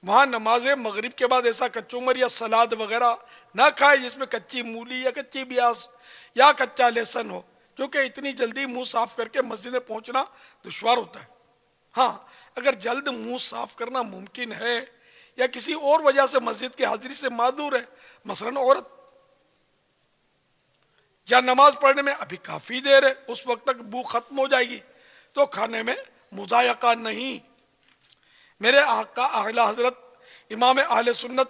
وہاں نماز مغرب کے بعد ایسا کچومر یا سلاد وغیرہ نہ کھائے جس میں کچی مولی یا کچی پیاز یا کچا لہسن ہو, کیونکہ اتنی جلدی منہ صاف کر کے مسجد میں پہنچنا دشوار ہوتا ہے. ہاں اگر جلد منہ صاف کرنا ممکن ہے یا کسی اور وجہ سے مسجد کی حاضری سے معذور ہے, مثلا عورت, یا نماز پڑھنے میں ابھی کافی دیر ہے اس وقت تک بو ختم ہو جائے گی, تو کھانے میں مضایقہ نہیں. میرے آقا اعلی حضرت امام اہل سنت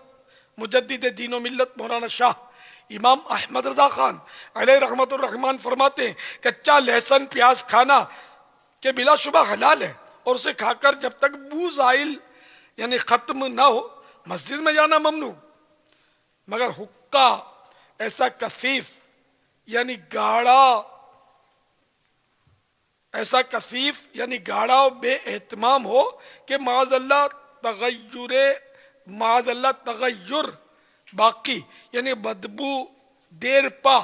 مجدد دین و ملت مولانا شاہ امام احمد رضا خان علیہ رحمت الرحمان فرماتے ہیں کچا لہسن پیاز کھانا کہ بلا شبہ حلال ہے, اور اسے کھا کر جب تک بو زائل یعنی ختم نہ ہو مسجد میں جانا ممنوع. مگر حقہ ایسا کثیف یعنی گاڑا, ایسا کثیف یعنی گاڑا و بے اہتمام ہو کہ معاذ اللہ تغیر باقی یعنی بدبو دیر پا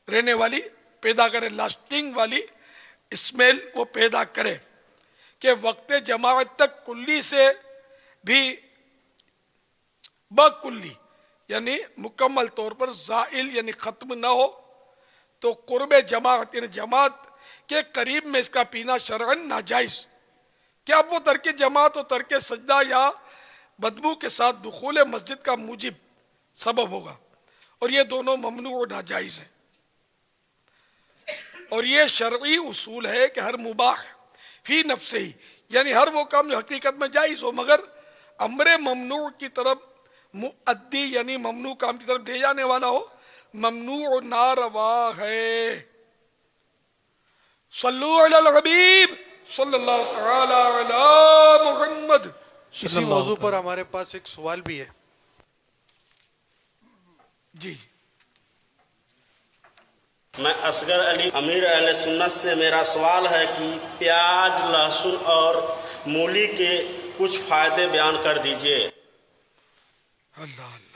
رہنے والی پیدا کرے, لاسٹنگ والی اسمیل وہ پیدا کرے, کہ وقت جماعت تک کلی سے بھی بکلی یعنی مکمل طور پر زائل یعنی ختم نہ ہو, تو قرب جماعت یعنی جماعت کے قریب میں اس کا پینا شرعن ناجائز. کیا اب وہ ترک جماعت و ترک سجدہ یا بدبو کے ساتھ دخول مسجد کا موجب سبب ہوگا, اور یہ دونوں ممنوع و ناجائز ہیں. اور یہ شرعی اصول ہے کہ ہر مباح فی نفسہ ہی، یعنی ہر وہ کام جو حقیقت میں جائز ہو مگر امر ممنوع کی طرف مؤدی یعنی ممنوع کام کی طرف لے جانے والا ہو، ممنوع ناروا ہے۔ صلو علی الحبیب صلی اللہ تعالی علی محمد۔ اسی موضوع پر ہمارے پاس ایک سوال بھی ہے۔ جی میں اصغر علی امیر اہل سنت سے میرا سوال ہے کہ پیاز، لہسن اور مولی کے کچھ فائدے بیان کر دیجئے۔ اللہ اللہ۔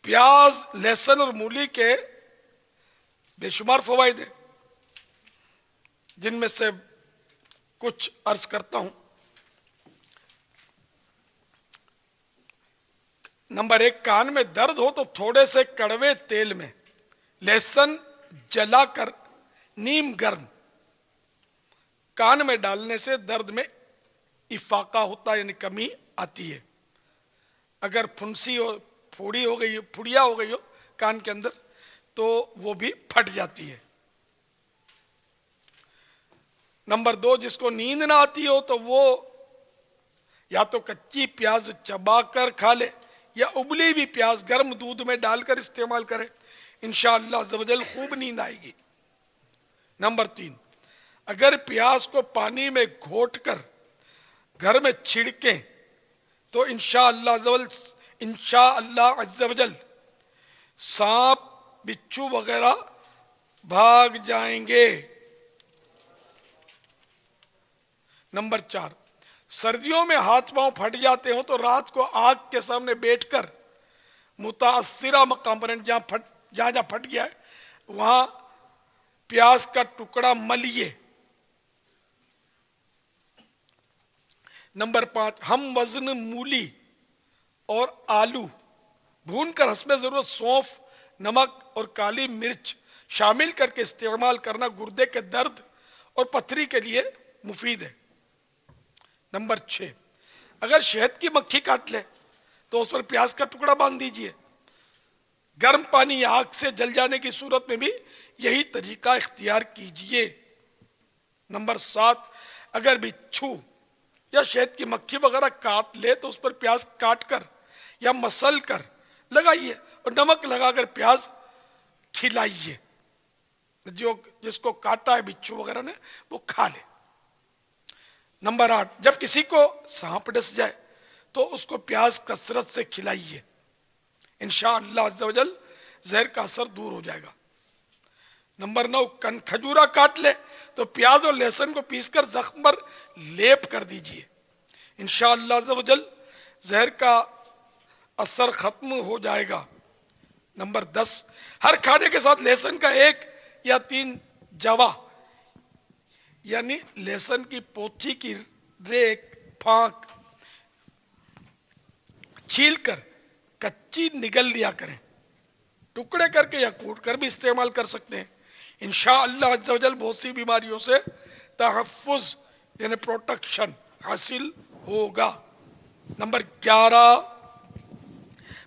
پیاز، لہسن اور مولی کے بے شمار فوائد ہیں، جن میں سے کچھ عرض کرتا ہوں۔ نمبر 1، کان میں درد ہو تو تھوڑے سے کڑوے تیل میں لہسن جلا کر نیم گرم کان میں ڈالنے سے درد میں افاقہ ہوتا ہے، یعنی کمی آتی ہے۔ اگر پھنسی ہو، پھڑیا ہو گئی ہو کان کے اندر تو وہ بھی پھٹ جاتی ہے۔ نمبر 2، جس کو نیند نہ آتی ہو تو وہ یا تو کچی پیاز چبا کر کھا لے یا ابلی بھی پیاز گرم دودھ میں ڈال کر استعمال کرے، انشاءاللہ عز و جل خوب نیند آئے گی۔ نمبر 3، اگر پیاز کو پانی میں گھوٹ کر گھر میں چھڑکیں تو انشاءاللہ عز و جل سانپ، بچھو وغیرہ بھاگ جائیں گے۔ نمبر 4، سردیوں میں ہاتھ پاؤں پھٹ جاتے ہوں تو رات کو آگ کے سامنے بیٹھ کر متاثرہ مقام پر جہاں پھٹ گیا ہے وہاں پیاز کا ٹکڑا ملیے۔ نمبر 5، ہم وزن مولی اور آلو بھون کر حسب ضرورت سونف، نمک اور کالی مرچ شامل کر کے استعمال کرنا گردے کے درد اور پتھری کے لیے مفید ہے۔ نمبر 6، اگر شہد کی مکھی کاٹ لے تو اس پر پیاز کا ٹکڑا باندھ دیجئے۔ گرم پانی یا آگ سے جل جانے کی صورت میں بھی یہی طریقہ اختیار کیجئے۔ نمبر 7، اگر بچھو یا شہد کی مکھی وغیرہ کاٹ لے تو اس پر پیاز کاٹ کر یا مسل کر لگائیے اور نمک لگا کر پیاز کھلائیے۔ جس کو کاٹا ہے بچھو وغیرہ نے وہ کھا لے۔ نمبر 8، جب کسی کو سانپ ڈس جائے تو اس کو پیاز کثرت سے کھلائیے، انشاءاللہ عز و جل زہر کا اثر دور ہو جائے گا۔ نمبر 9، کھجورا کاٹ لے تو پیاز اور لہسن کو پیس کر زخم پر لیپ کر دیجئے، انشاءاللہ عز و جل زہر کا اثر ختم ہو جائے گا۔ نمبر 10، ہر کھانے کے ساتھ لہسن کا 1 یا 3 جوا یعنی لہسن کی پوتھی کی ریک پھانک چھیل کر کچی نگل لیا کریں، ٹکڑے کر کے یا کوٹ کر بھی استعمال کر سکتے ہیں، انشاءاللہ عز و جل بہت سی بیماریوں سے تحفظ یعنی پروٹیکشن حاصل ہوگا۔ نمبر 11،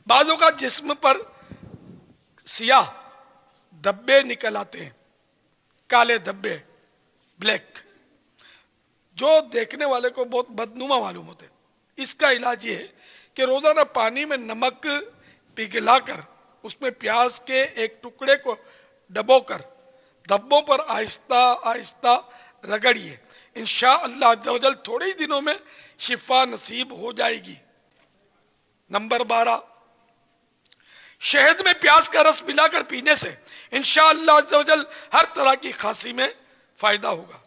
بعضوں کا جسم پر سیاہ دھبے نکل آتے ہیں، کالے دھبے، بلیک، جو دیکھنے والے کو بہت بدنما معلوم ہوتے ہیں۔ اس کا علاج یہ ہے کہ روزانہ پانی میں نمک پگھلا کر اس میں پیاز کے ایک ٹکڑے کو ڈبو کر دھبوں پر آہستہ آہستہ رگڑیے، انشاءاللہ عز و جل تھوڑے ہی دنوں میں شفا نصیب ہو جائے گی۔ نمبر 12، شہد میں پیاز کا رس ملا کر پینے سے انشاءاللہ عز و جل ہر طرح کی کھانسی میں فائدہ ہوگا۔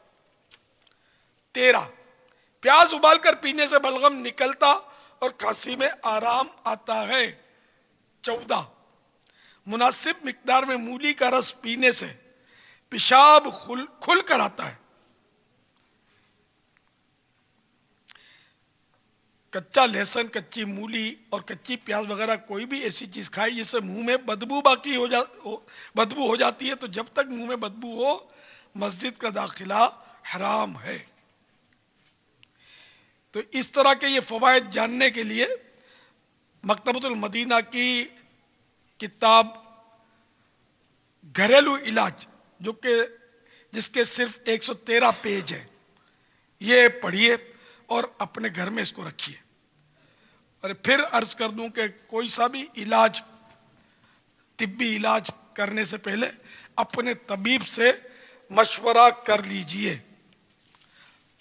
13، پیاز ابال کر پینے سے بلغم نکلتا اور کھانسی میں آرام آتا ہے۔ 14، مناسب مقدار میں مولی کا رس پینے سے پیشاب کھل کر آتا ہے۔ کچا لہسن، کچی مولی اور کچی پیاز وغیرہ کوئی بھی ایسی چیز کھائی جس سے منہ میں بدبو بدبو ہو جاتی ہے تو جب تک منہ میں بدبو ہو مسجد کا داخلہ حرام ہے۔ تو اس طرح کے یہ فوائد جاننے کے لیے مکتبۃ المدینہ کی کتاب گھریلو علاج جس کے صرف 113 پیج ہیں، یہ پڑھیے اور اپنے گھر میں اس کو رکھیے. اور پھر عرض کر دوں کہ کوئی سا بھی علاج، طبی علاج کرنے سے پہلے اپنے طبیب سے مشورہ کر لیجئے.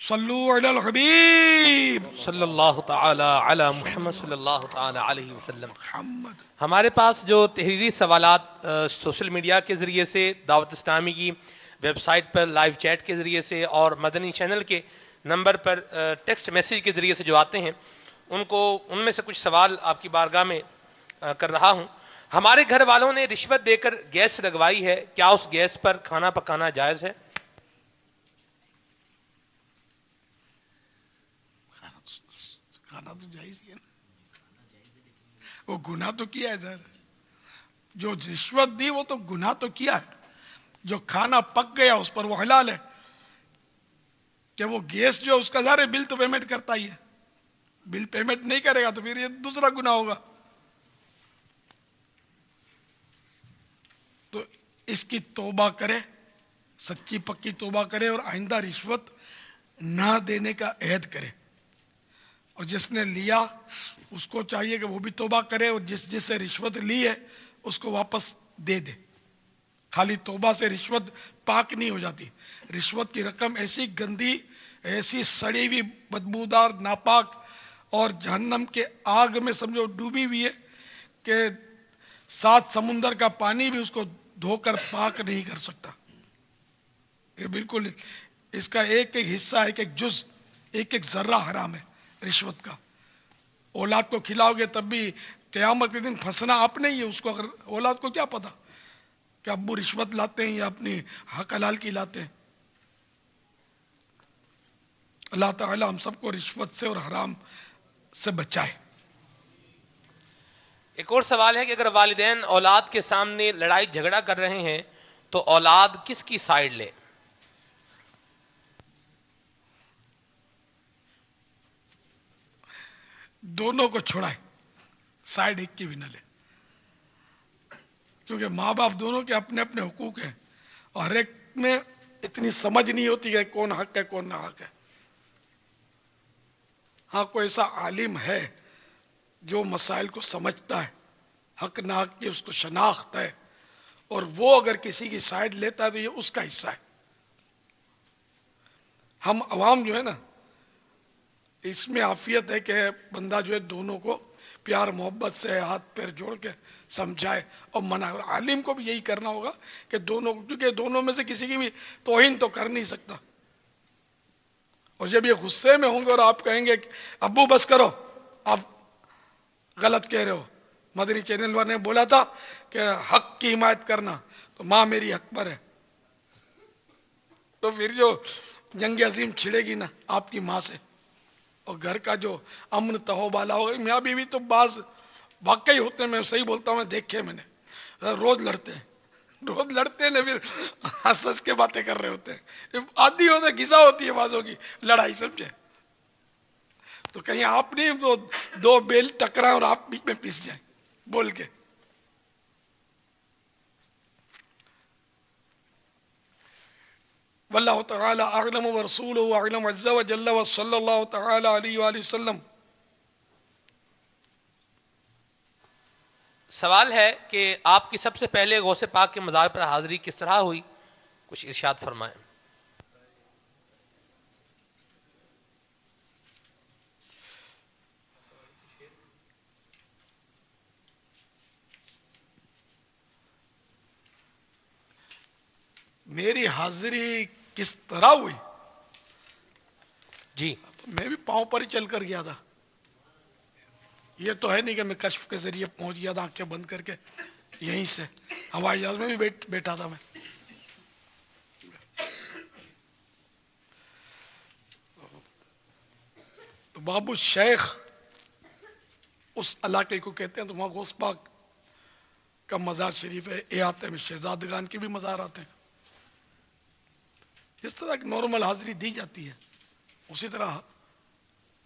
صلو علی الحبیب صلی اللہ تعالی علی محمد صلی اللہ تعالی علیہ وسلم. محمد. ہمارے پاس جو تحریری سوالات سوشل میڈیا کے ذریعے سے، دعوت اسلامی کی ویب سائٹ پر لائیو چیٹ کے ذریعے سے اور مدنی چینل کے نمبر پر ٹیکسٹ میسیج کے ذریعے سے جو آتے ہیں، ان میں سے کچھ سوال آپ کی بارگاہ میں کر رہا ہوں. ہمارے گھر والوں نے رشوت دے کر گیس لگوائی ہے، کیا اس گیس پر کھانا پکانا جائز ہے؟ کھانا تو جائز ہی ہے نا، وہ گناہ تو کیا ہے ظاہر. جو رشوت دی وہ تو گناہ تو کیا ہے. جو کھانا پک گیا اس پر وہ حلال ہے. کہ وہ گیس جو اس کا ظاہر ہے بل تو پیمنٹ کرتا ہی ہے، بل پیمنٹ نہیں کرے گا تو پھر یہ دوسرا گناہ ہوگا. تو اس کی توبہ کرے، سچی پکی توبہ کرے اور آئندہ رشوت نہ دینے کا عہد کرے. اور جس نے لیا اس کو چاہیے کہ وہ بھی توبہ کرے، اور جس سے رشوت لی ہے اس کو واپس دے دے. خالی توبہ سے رشوت پاک نہیں ہو جاتی. رشوت کی رقم ایسی گندی، ایسی سڑی ہوئی، بدبودار، ناپاک اور جہنم کے آگ میں سمجھو ڈوبی ہوئی ہے کہ 7 سمندر کا پانی بھی اس کو دھو کر پاک نہیں کر سکتا. یہ بالکل اس کا ایک ایک حصہ، ایک ایک جز، ایک ایک ذرہ حرام ہے رشوت کا. اولاد کو کھلاؤ گے تب بھی قیامت کے دن پھنسنا آپ نہیں ہے. اس کو اگر اولاد کو کیا پتا کہ ابو رشوت لاتے ہیں یا اپنی حق حلال کی لاتے ہیں. اللہ تعالی ہم سب کو رشوت سے اور حرام سے بچائے. ایک اور سوال ہے کہ اگر والدین اولاد کے سامنے لڑائی جھگڑا کر رہے ہیں تو اولاد کس کی سائیڈ لے؟ دونوں کو چھڑائے، سائیڈ ایک کی بھی نہ لے. کیونکہ ماں باپ دونوں کے اپنے اپنے حقوق ہیں اور ہر ایک میں اتنی سمجھ نہیں ہوتی کہ کون حق ہے کون نہ حق ہے. ہاں کوئی ایسا عالم ہے جو مسائل کو سمجھتا ہے، حق نہ حق کی اس کو شناخت ہے، اور وہ اگر کسی کی سائیڈ لیتا ہے تو یہ اس کا حصہ ہے. ہم عوام جو ہے نا، اس میں عافیت ہے کہ بندہ جو ہے دونوں کو پیار محبت سے ہاتھ پیر جوڑ کے سمجھائے اور منائے. اور عالم کو بھی یہی کرنا ہوگا کہ کیونکہ دونوں میں سے کسی کی بھی توہین تو کر نہیں سکتا. اور جب یہ غصے میں ہوں گے اور آپ کہیں گے کہ ابو بس کرو، آپ غلط کہہ رہے ہو، مدنی چینل والے نے بولا تھا کہ حق کی حمایت کرنا، تو ماں میری حق پر ہے، تو پھر جو جنگ عظیم چھڑے گی نا آپ کی ماں سے، اور گھر کا جو امن تہو بالا ہوگا. میاں بیوی تو بعض واقعی ہوتے ہیں، میں صحیح بولتا ہوں، میں دیکھے میں نے، روز لڑتے ہیں پھر ہنس ہنس کے باتیں کر رہے ہوتے ہیں. آدھی ہوتے گھسا ہوتی ہے بازوں کی لڑائی، سمجھے. تو کہیں آپ نہیں تو 2 بیل ٹکرائیں اور آپ بیچ میں پس جائیں بول کے. واللہ تعالی اعلم ورسولہ اعلم عز وجل وصلی اللہ تعالی علیہ وآلہ وسلم. سوال ہے کہ آپ کی سب سے پہلے غوث پاک کے مزار پر حاضری کس طرح ہوئی؟ کچھ ارشاد فرمائیں. میری حاضری کس طرح ہوئی؟ جی میں بھی پاؤں پر ہی چل کر گیا تھا. یہ تو ہے نہیں کہ میں کشف کے ذریعے پہنچ گیا تھا آنکھیں بند کر کے. یہیں سے ہوائی جہاز میں بھی بیٹھا تھا میں. تو بابو شیخ اس علاقے کو کہتے ہیں، تو وہاں غوث پاک کا مزار شریف ہے. احاطے میں شہزادگان کے بھی مزار آتے ہیں. اس طرح کی نارمل حاضری دی جاتی ہے، اسی طرح